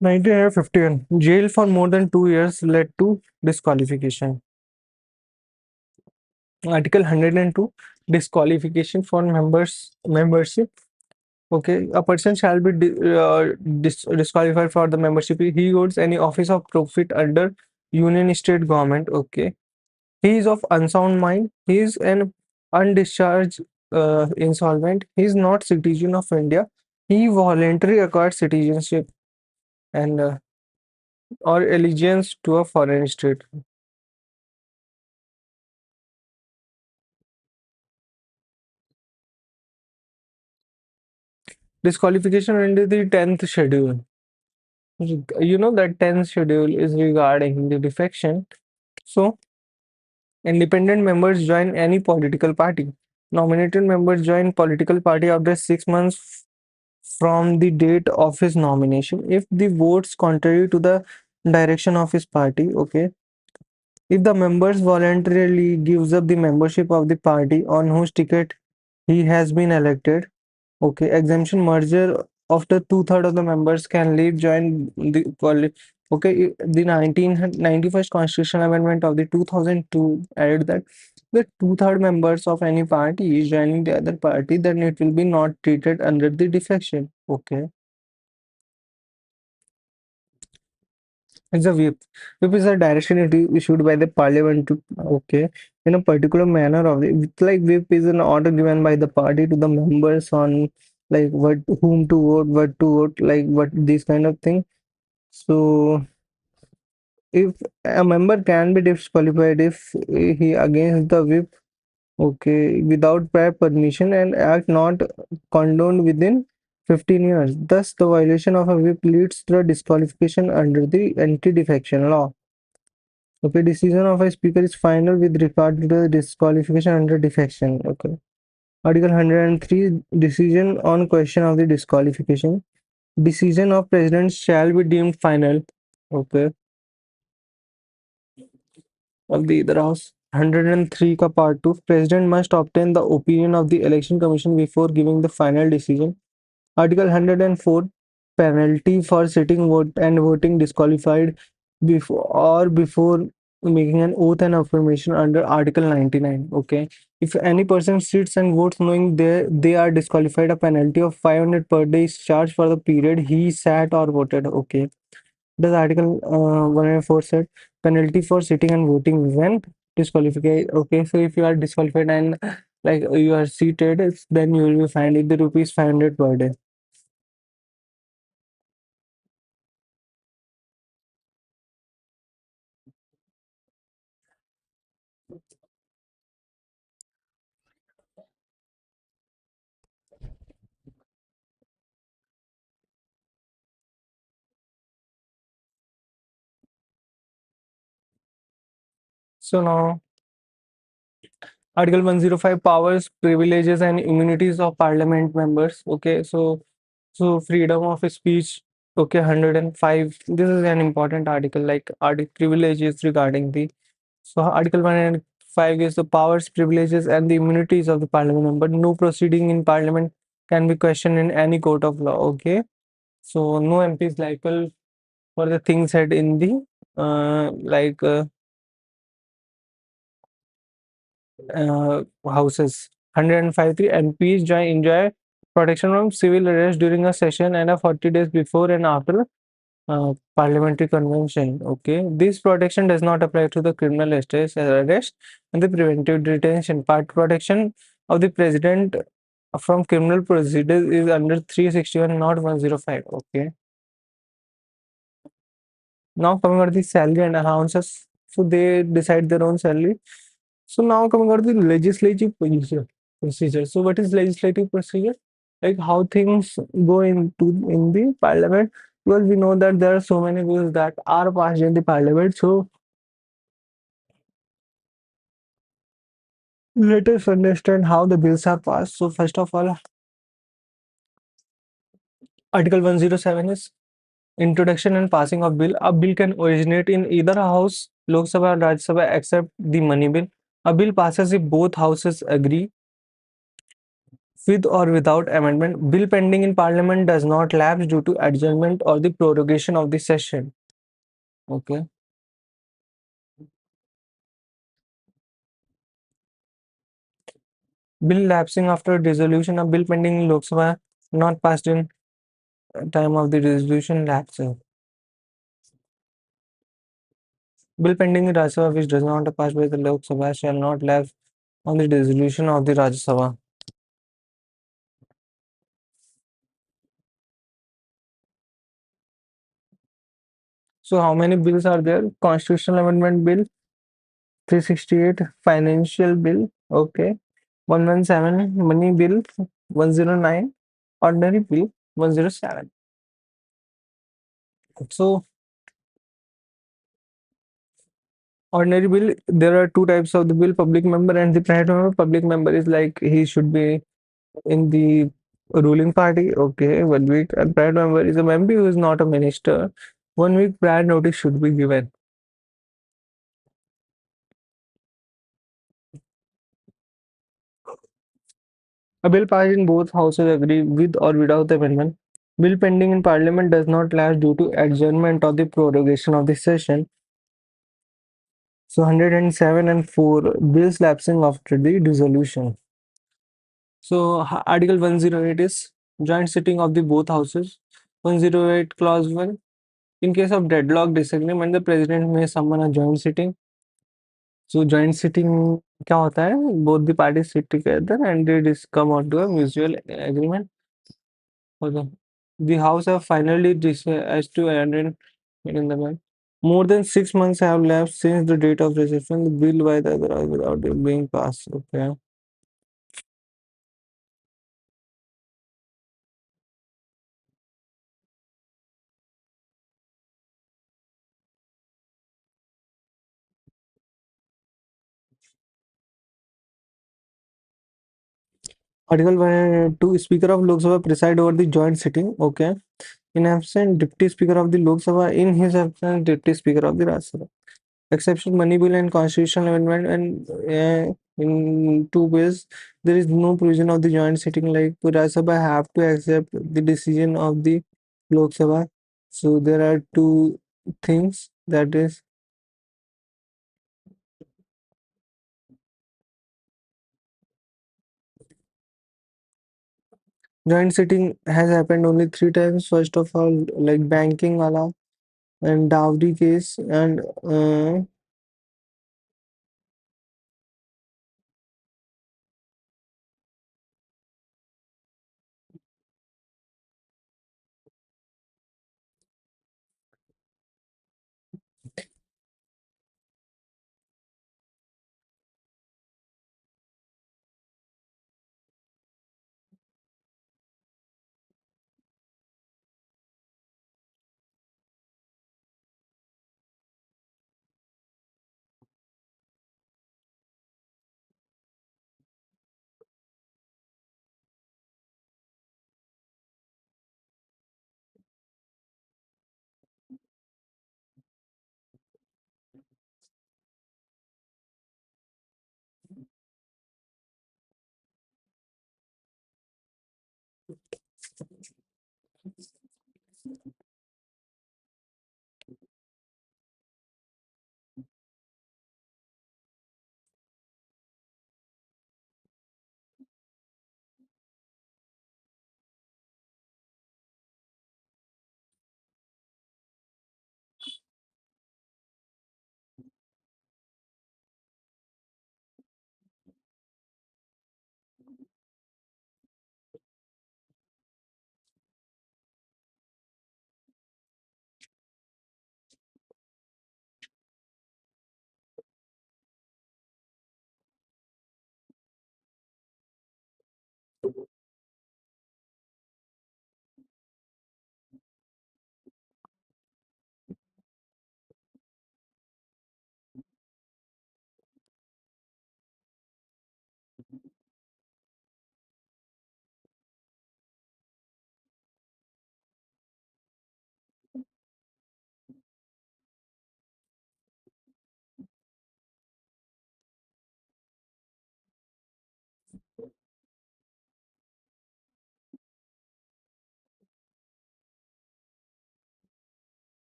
1951. Jail for more than 2 years led to disqualification. Article 102. Disqualification for membership. Okay, a person shall be disqualified for the membership. He holds any office of profit under union state government. Okay, he is of unsound mind. He is an undischarged insolvent. He is not citizen of India. He voluntarily acquired citizenship and or allegiance to a foreign state. Disqualification under the 10th schedule. You know that 10th schedule is regarding the defection. So independent members join any political party. Nominated members join political party after 6 months from the date of his nomination. If the votes contrary to the direction of his party, okay. If the members voluntarily gives up the membership of the party on whose ticket he has been elected, okay, exemption merger after two-thirds of the members can lead join the okay, the 1991st constitutional amendment of the 2002 added that the two-third members of any party is joining the other party, then it will be not treated under the defection. Okay. It's a whip. Whip is a direction issued by the parliament to, okay, in a particular manner of the, it's like whip is an order given by the party to the members on like what whom to vote, what to vote, like what this kind of thing. So if a member can be disqualified if he against the whip, okay, without prior permission and act not condoned within 15 years. Thus, the violation of a whip leads to a disqualification under the anti-defection law. Okay, decision of a speaker is final with regard to the disqualification under defection. Okay. Article 103, decision on question of the disqualification. Decision of president shall be deemed final. Okay. Of the other house. 103 ka part 2. President must obtain the opinion of the election commission before giving the final decision. Article 104, penalty for sitting vote and voting disqualified before making an oath and affirmation under Article 99. Okay. If any person sits and votes knowing they are disqualified, a penalty of 500 per day is charged for the period he sat or voted. Okay. Does Article 104 said penalty for sitting and voting when disqualified? Okay. So if you are disqualified and like you are seated, then you will be fined with the rupees 500 per day. So now Article 105, powers, privileges and immunities of parliament members. Okay, so freedom of speech. Okay, 105. This is an important article, like article privileges regarding the, so Article 105 is the powers, privileges and the immunities of the parliament member. No proceeding in parliament can be questioned in any court of law. Okay, so no MP is liable for the things said in the like houses. 153, MPs enjoy protection from civil arrest during a session and a 40 days before and after parliamentary convention. Okay, this protection does not apply to the criminal arrest and the preventive detention. Part protection of the president from criminal procedures is under 361, not 105. Okay. Now coming on the salary and allowances, so they decide their own salary. So now coming on the legislative procedure. So what is legislative procedure? Like how things go into in the parliament. Well, we know that there are so many bills that are passed in the parliament. So let us understand how the bills are passed. So first of all, Article 107 is introduction and passing of bill. A bill can originate in either house, Lok Sabha or Rajya Sabha, except the money bill. A bill passes if both houses agree with or without amendment. Bill pending in parliament does not lapse due to adjournment or the prorogation of the session. Okay. Bill lapsing after dissolution. A bill pending in Lok Sabha not passed in time of the dissolution lapsing. Bill pending in Rajya Sabha which does not pass by the Lok Sabha shall not lapse on the dissolution of the Rajya Sabha. So how many bills are there? Constitutional Amendment Bill 368, Financial Bill, okay, 117, Money Bill 109, Ordinary Bill 107. So ordinary bill, there are two types of the bill, public member and the private member. Public member is like he should be in the ruling party, okay, 1 week, and private member is a member who is not a minister. 1 week prior notice should be given. A bill passed in both houses agree with or without the amendment. Bill pending in parliament does not last due to adjournment or the prorogation of the session. So 107 and 4 bills lapsing after the dissolution. So Article 108 is joint sitting of the both houses. 108 clause 1. In case of deadlock disagreement, the president may summon a joint sitting. So joint sitting क्या होता है? Both the parties sit together and they come out to a mutual agreement. Okay. The House have finally decided as to end in the bill. More than 6 months have lapsed since the date of reception the bill by the other house without it being passed. Okay. Article 102, Speaker of Lok Sabha preside over the joint sitting. Okay. In absence, Deputy Speaker of the Lok Sabha. In his absence, Deputy Speaker of the Rajya Sabha. Exception money bill and constitutional amendment, and in two bills there is no provision of the joint sitting, like Rajya Sabha have to accept the decision of the Lok Sabha. So there are two things, that is joint sitting has happened only 3 times. First of all, like banking wala and dowry case, and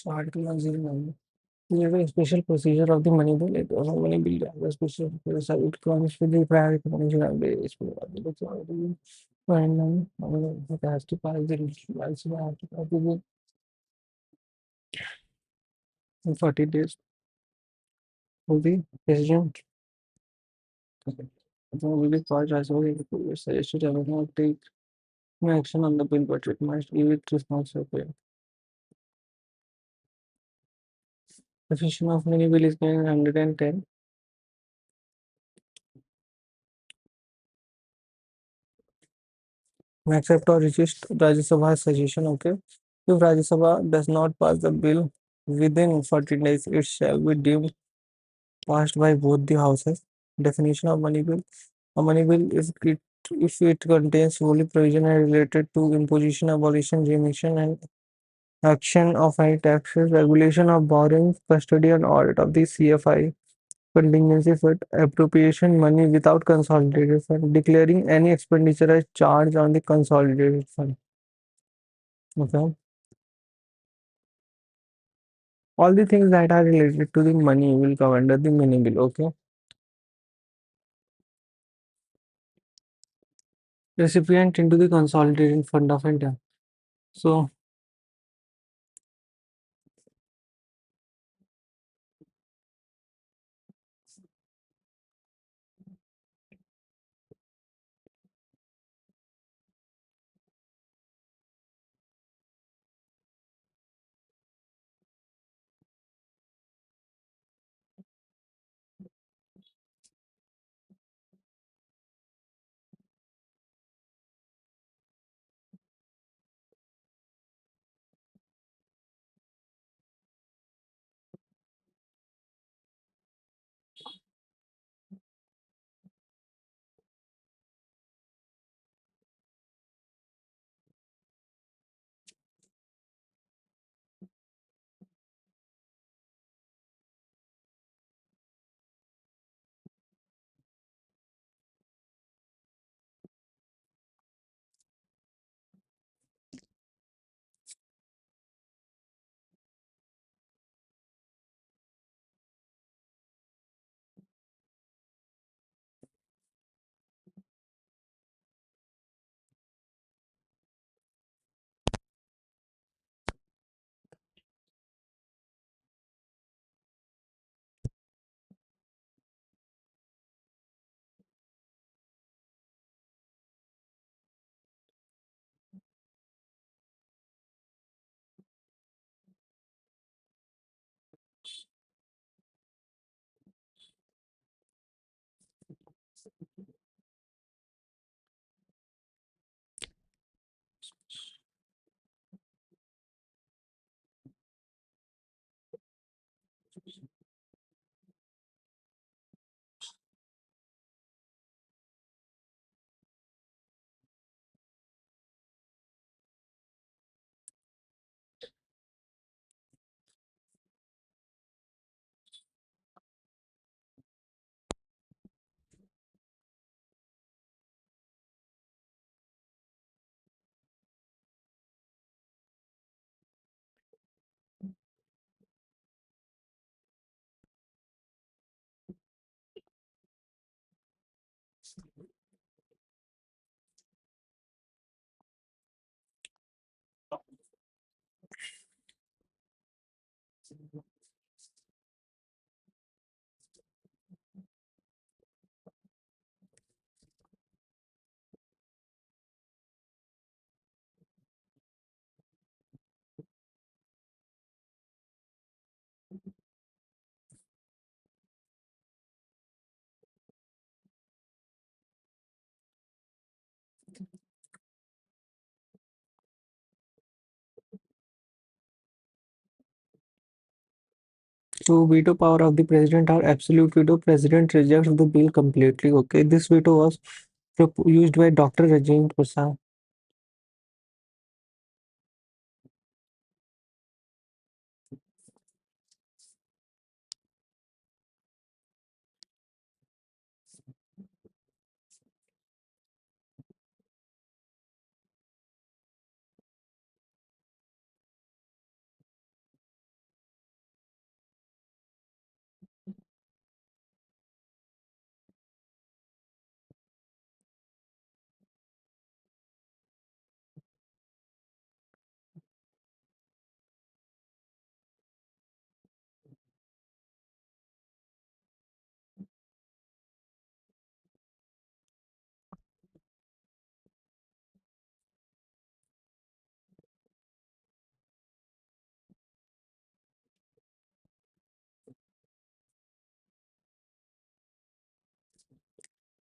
So Article 109. We have a special procedure of the money bill. It was a money bill. The special procedure. It comes with the prior recognition of the it has to pass the also have to pass the bill in 40 days of the president. Okay. The will be charged as well. The suggested will not take no action on the bill, but it must give it responsibility. The definition of money bill is given 110. Accept or resist Rajya Sabha's suggestion. Okay. If Rajya Sabha does not pass the bill within 14 days, it shall be deemed passed by both the houses. Definition of money bill. A money bill is it if it contains fully provision related to imposition, abolition, remission, and action of any taxes, regulation of borrowing, custody, and audit of the CFI, contingency fund, appropriation money without consolidated fund, declaring any expenditure as charge on the consolidated fund. Okay. All the things that are related to the money will come under the money bill. Okay. Recipient into the consolidated fund of India. So So veto power of the president or absolute veto. President rejects the bill completely. Okay, this veto was used by Dr. Rajendra Prasad.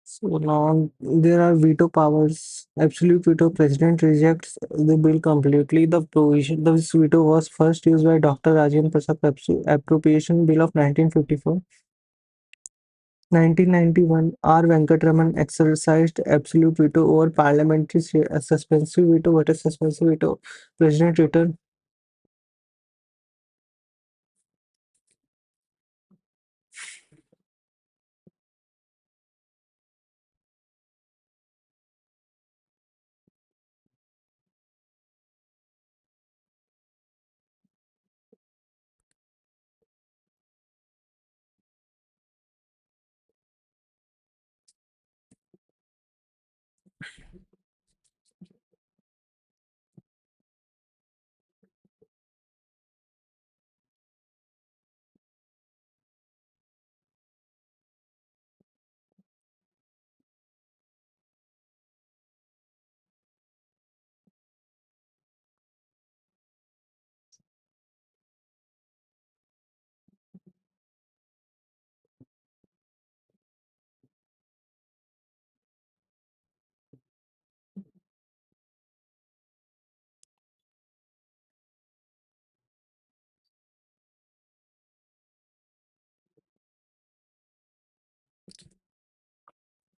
So now there are veto powers. Absolute veto. President rejects the bill completely. The provision, the veto was first used by Dr. Rajendra Prasad Appropriation Bill of 1954. 1991, R. Venkataraman exercised absolute veto over parliamentary suspensive veto. What is suspensive veto? President returned.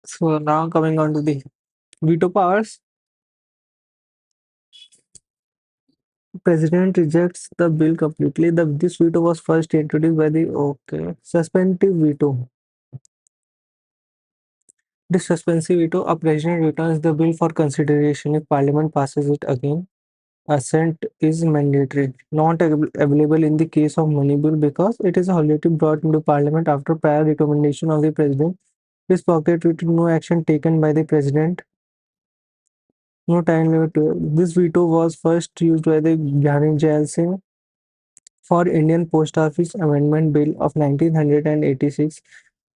So now coming on to the veto powers. President rejects the bill completely. This veto was first introduced by the suspensive veto. This suspensive veto, a president returns the bill for consideration. If parliament passes it again, assent is mandatory. Not available in the case of money bill because it is already brought into parliament after prior recommendation of the president. This pocket veto, no action taken by the president. No time limit. This veto was first used by the Gyani Jail Singh for Indian Post Office Amendment Bill of 1986.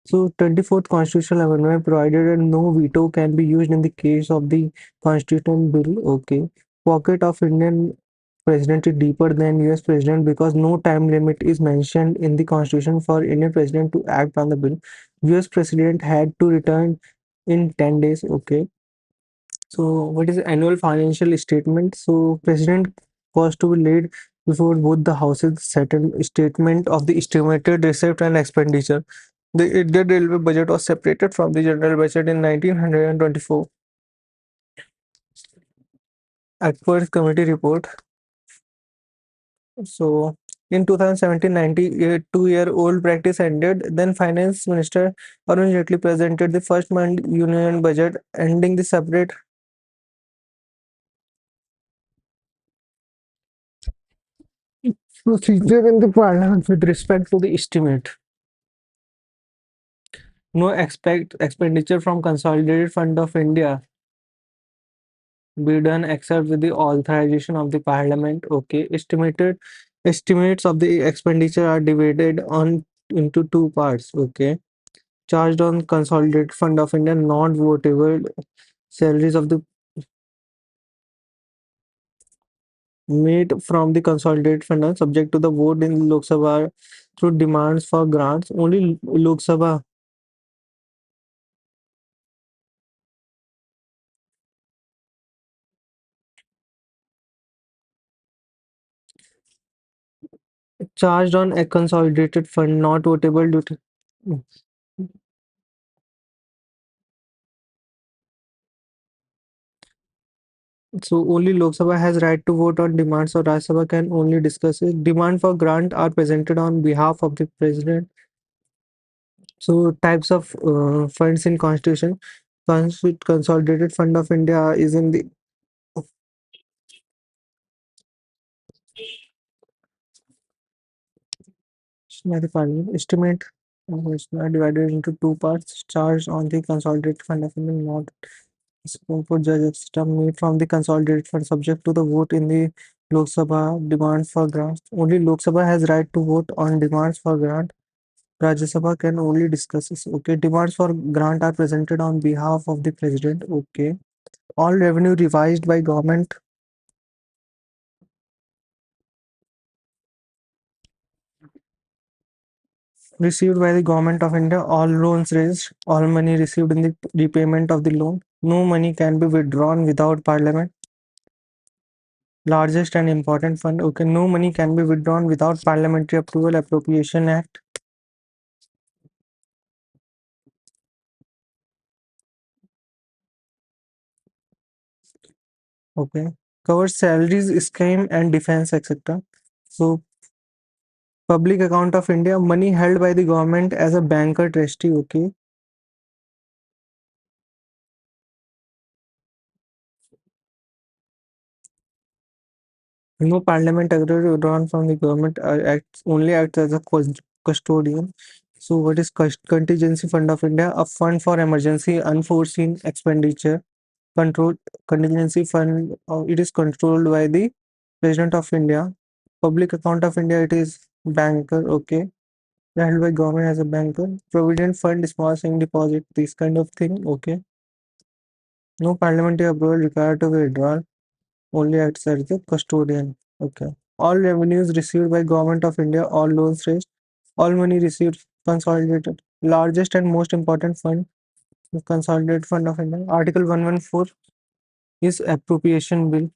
So, 24th Constitutional Amendment provided that no veto can be used in the case of the Constitution Bill. Okay. Pocket of Indian President is deeper than US President because no time limit is mentioned in the Constitution for Indian President to act on the bill. US President had to return in 10 days. Okay. So, what is annual financial statement? So, President was to be laid before both the houses settled statement of the estimated receipt and expenditure. The Indian Railway budget was separated from the general budget in 1924. Acquired Committee report. So, in 2017, 92-year-old practice ended. Then Finance Minister Arun Jaitley presented the first union budget, ending the separate procedure in the parliament with respect to the estimate. No expenditure from Consolidated Fund of India be done except with the authorization of the parliament. Okay, estimates of the expenditure are divided on into two parts. Okay, charged on Consolidated Fund of India, not votable salaries of the made from the Consolidated Fund are subject to the vote in Lok Sabha through demands for grants. Only Lok Sabha. Charged on a consolidated fund, not votable due to. So only Lok Sabha has right to vote on demands, or Rajya Sabha can only discuss it. Demand for grant are presented on behalf of the president. So types of funds in Constitution. Consolidated Fund of India is in the by the Parliament. Estimate is divided into two parts. Charge on the Consolidated Fund of India, not Supreme Court judge, etc. made from the Consolidated Fund subject to the vote in the Lok Sabha demands for grants. Only Lok Sabha has right to vote on demands for grant. Rajya Sabha can only discuss this. Okay, demands for grant are presented on behalf of the president. Okay, all revenue revised by government received by the government of India, all loans raised, all money received in the repayment of the loan. No money can be withdrawn without parliament. Largest and important fund. Okay, no money can be withdrawn without parliamentary approval. Appropriation Act. Okay, covers salaries, scheme, and defense, etc. So, public account of India, money held by the government as a banker trustee. Okay, no parliament agreed withdrawn from the government. Acts only acts as a custodian. So, what is contingency fund of India? A fund for emergency, unforeseen expenditure. Control contingency fund. It is controlled by the President of India. Public account of India. It is banker. Okay, held by government as a banker. Provident fund, small saving deposit. This kind of thing. Okay. No parliamentary approval required to withdraw. Only acts as the custodian. Okay. All revenues received by Government of India, all loans raised, all money received consolidated. Largest and most important fund, the Consolidated Fund of India. Article 114 is appropriation bill.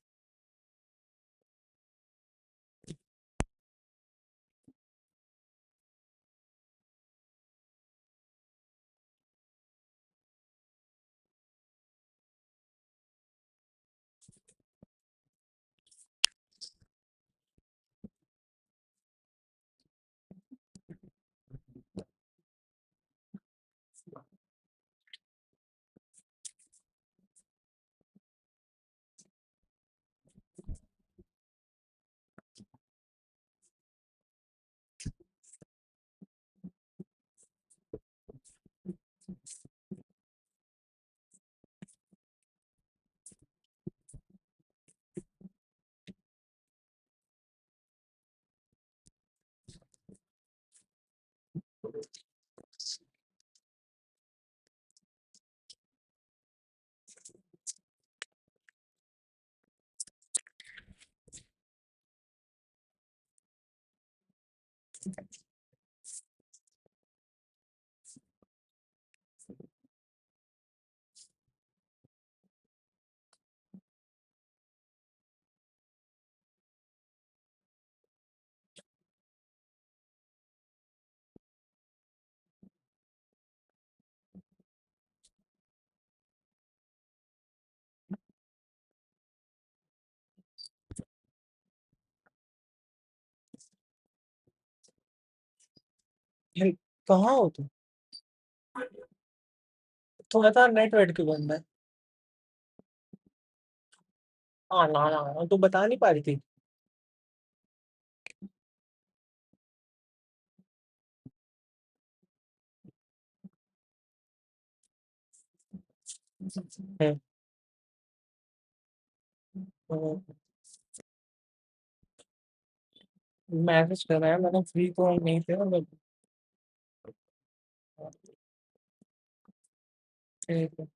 यार, कहाँ हो तुम? तुम्हारा network क्यों बंद है? हाँ ना ना ना, तू बता नहीं पा रही थी. मैसेज कर रहा है, मैंने फ्री तो नहीं थे मतलब. ठीक है.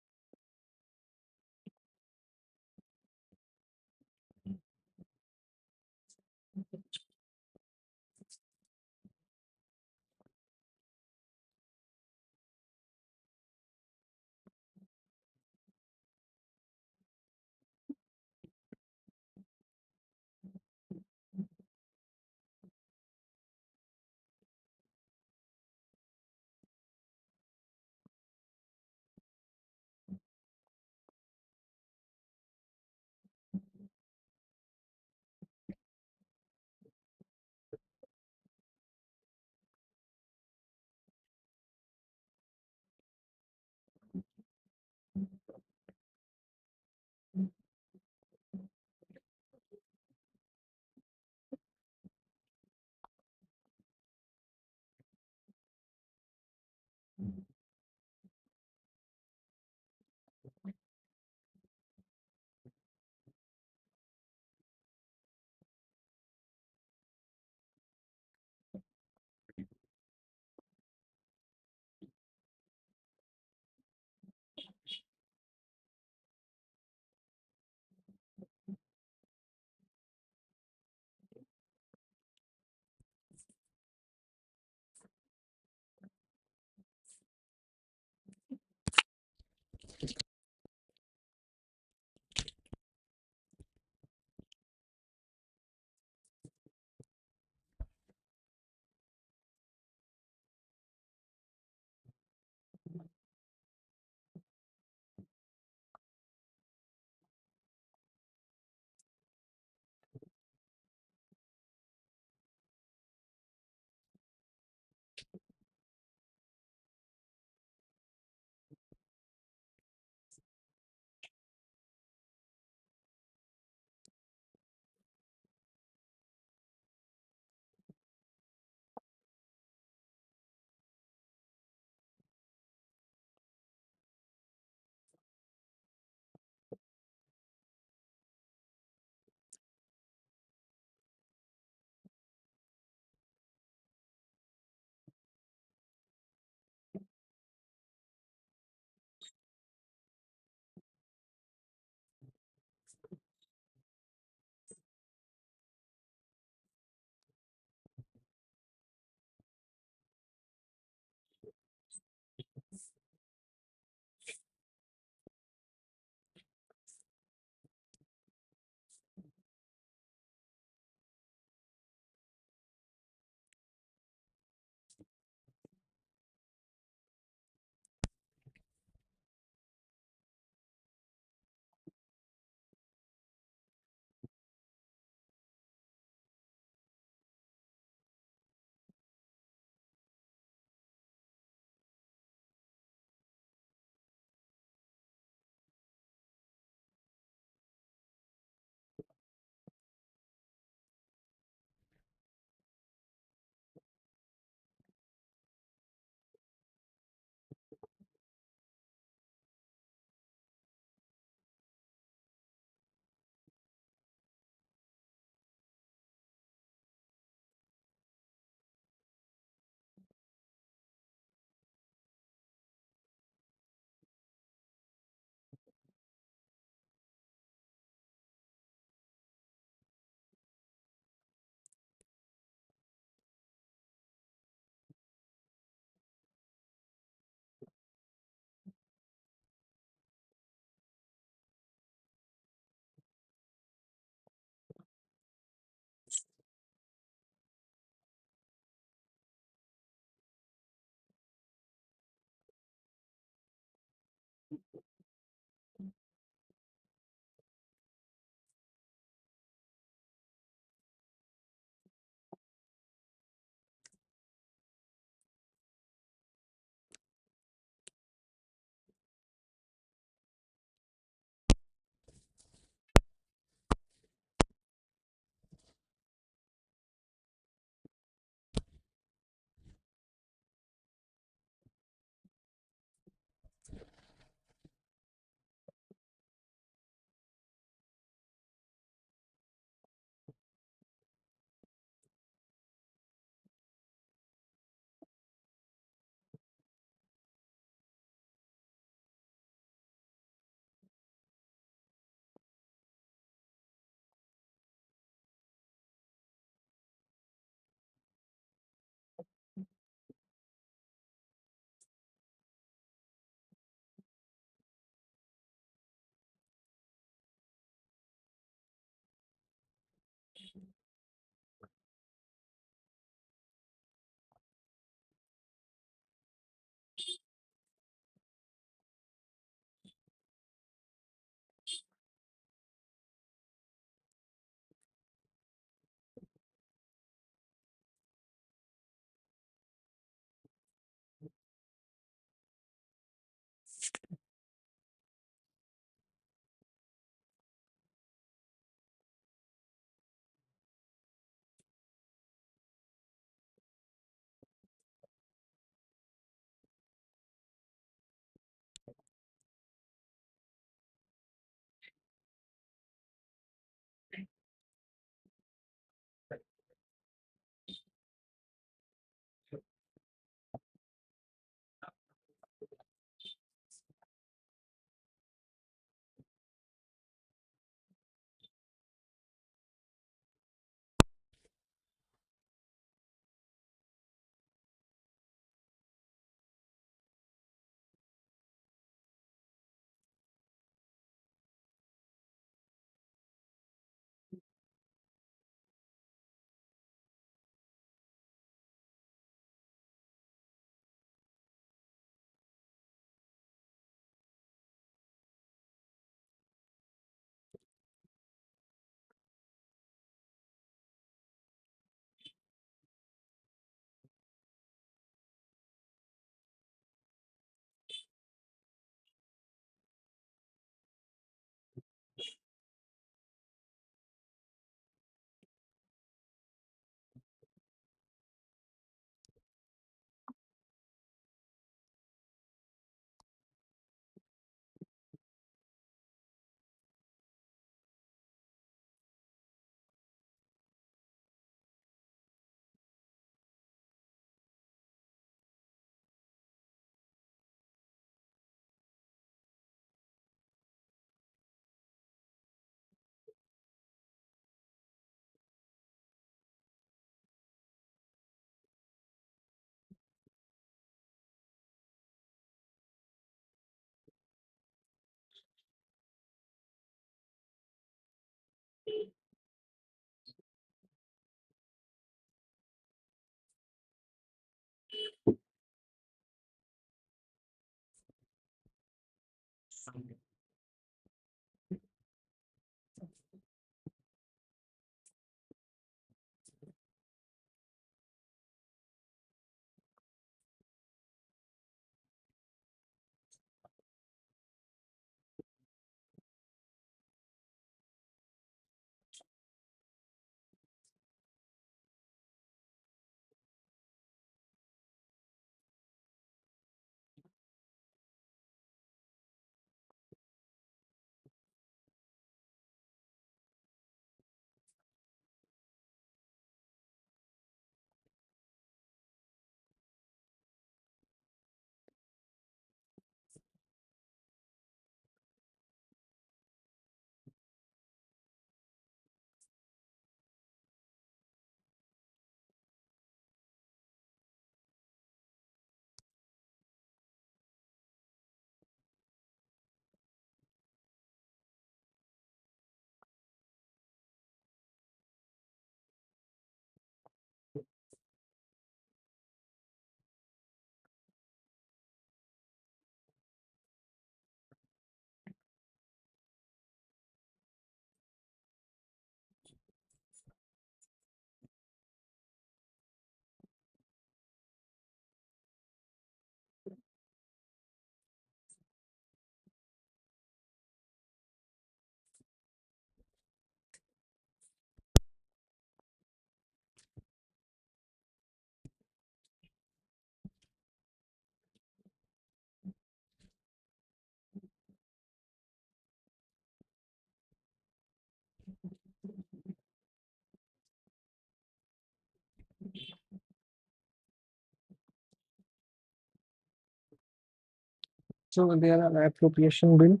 So there are appropriation bill.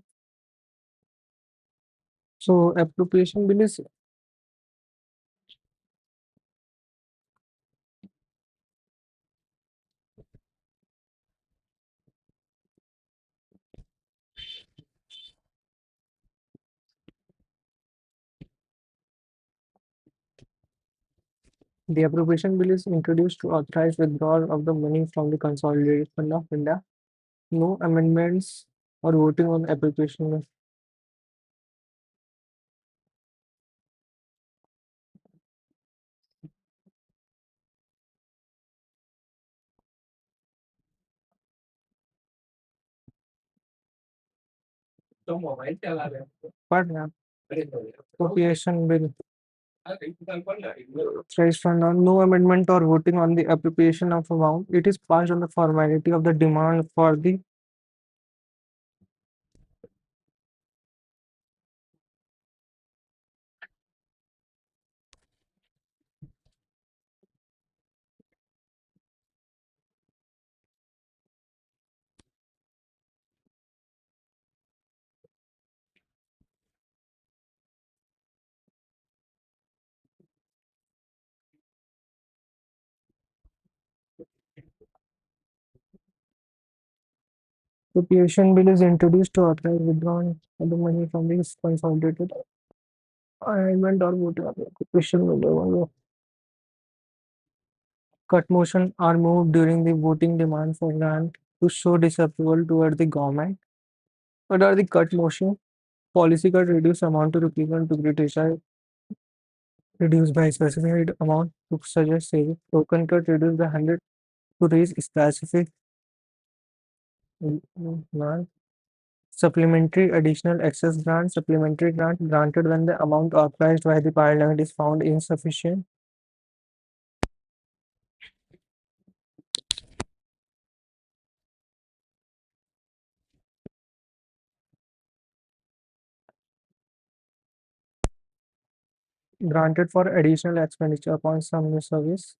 So appropriation bill is the appropriation bill is introduced to authorize withdrawal of the money from the consolidated fund of India. No amendments or voting on appropriation bill. But appropriation bill thrice fund on no amendment or voting on the appropriation of amount. It is passed on the formality of the demand for the appropriation bill is introduced to authorize withdrawal of the money from the consolidated amendment or voting on the appropriation bill. Cut motion are moved during the voting demand for grant to show disapproval toward the government. What are the cut motion? Policy cut reduce amount to represent to criticize reduced by specified amount to suggest saving. Token cut reduce by 100 to raise specific grant. Supplementary additional excess grant. Supplementary grant granted when the amount authorized by the parliament is found insufficient. Granted for additional expenditure upon some new service.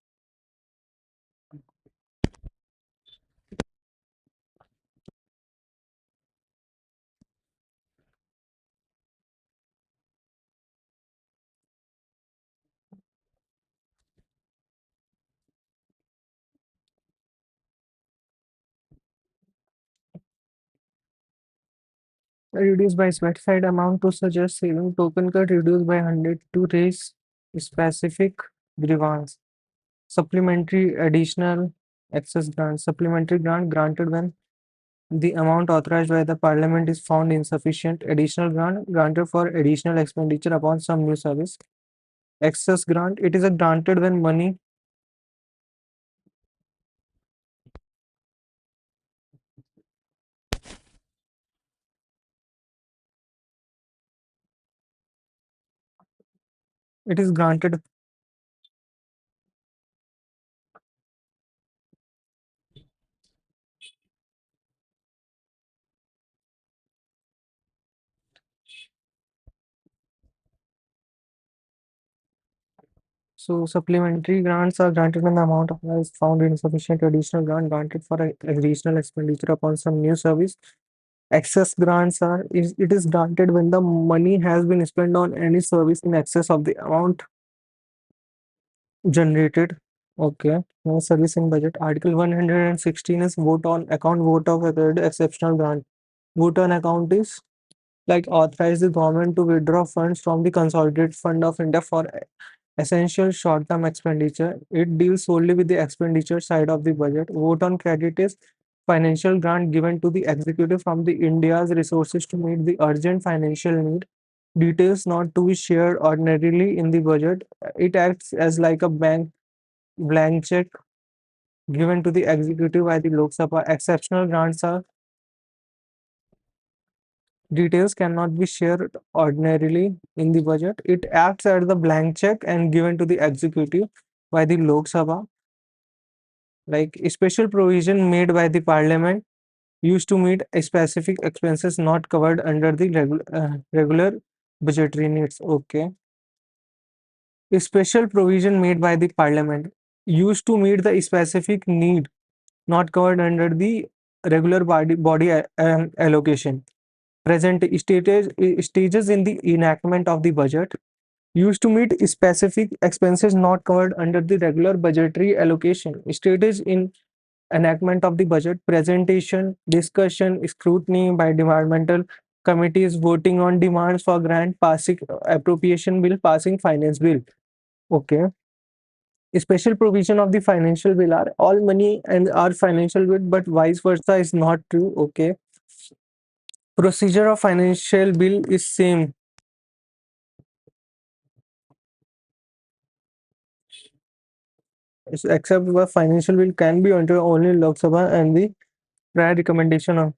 Reduced by specified amount to suggest saving. Token cut reduced by 100 to raise specific grievance. Supplementary additional excess grant. Supplementary grant granted when the amount authorized by the parliament is found insufficient. Additional grant granted for additional expenditure upon some new service. Excess grant, it is a granted when money it is granted. So supplementary grants are granted when the amount of is found insufficient. Additional grant granted for additional expenditure upon some new service. Excess grants are it is granted when the money has been spent on any service in excess of the amount generated. Okay. No service in budget. Article 116 is vote on account vote of exceptional grant. Vote on account is like authorize the government to withdraw funds from the consolidated fund of India for essential short-term expenditure. It deals solely with the expenditure side of the budget. Vote on credit is financial grant given to the executive from the India's resources to meet the urgent financial need. Details not to be shared ordinarily in the budget. It acts as like a blank check given to the executive by the Lok Sabha. Exceptional grants are details cannot be shared ordinarily in the budget. It acts as the blank check and given to the executive by the Lok Sabha. Like a special provision made by the parliament used to meet a specific expenses not covered under the regular budgetary needs. Okay. A special provision made by the parliament used to meet the specific need not covered under the regular body allocation. Present stages in the enactment of the budget used to meet specific expenses not covered under the regular budgetary allocation. Stages in enactment of the budget: presentation, discussion, scrutiny by departmental committees, voting on demands for grant, passing appropriation bill, passing finance bill. Okay. Special provision of the financial bill are all money and are financial bill, but vice versa is not true. Okay. Procedure of financial bill is same. Except the financial bill can be entered only in Lok Sabha and the prior recommendation of.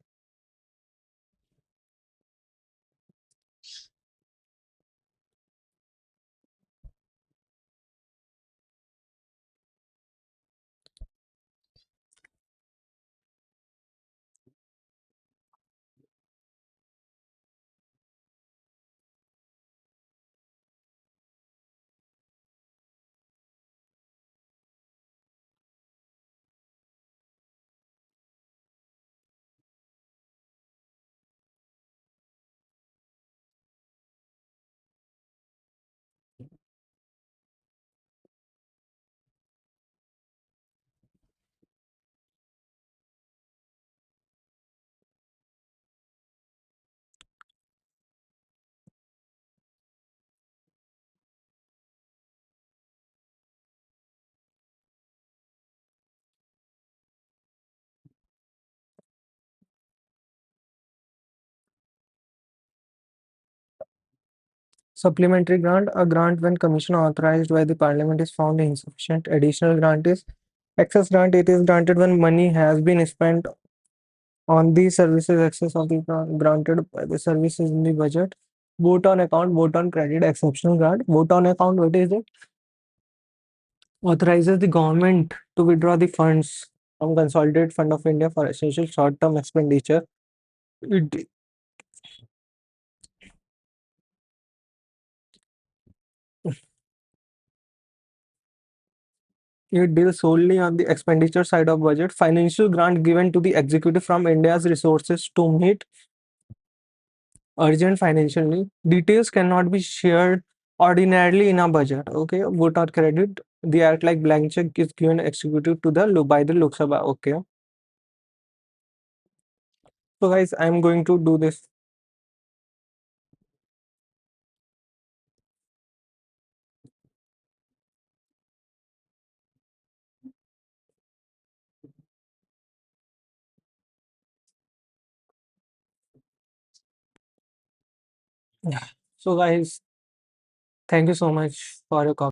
Supplementary grant, a grant when commission authorized by the parliament is found insufficient. Additional grant is excess grant. It is granted when money has been spent on the services excess of the granted by the services in the budget. Vote on account, vote on credit, exceptional grant. Vote on account, what is it? Authorizes the government to withdraw the funds from Consolidated Fund of India for essential short-term expenditure. It, it deals solely on the expenditure side of budget. Financial grant given to the executive from India's resources to meet urgent financial need. Details cannot be shared ordinarily in a budget. Okay, vote or credit. The act like blank check is given executive to the by the Lok Sabha. Okay. So guys, I'm going to do this. Yeah. So guys, thank you so much for your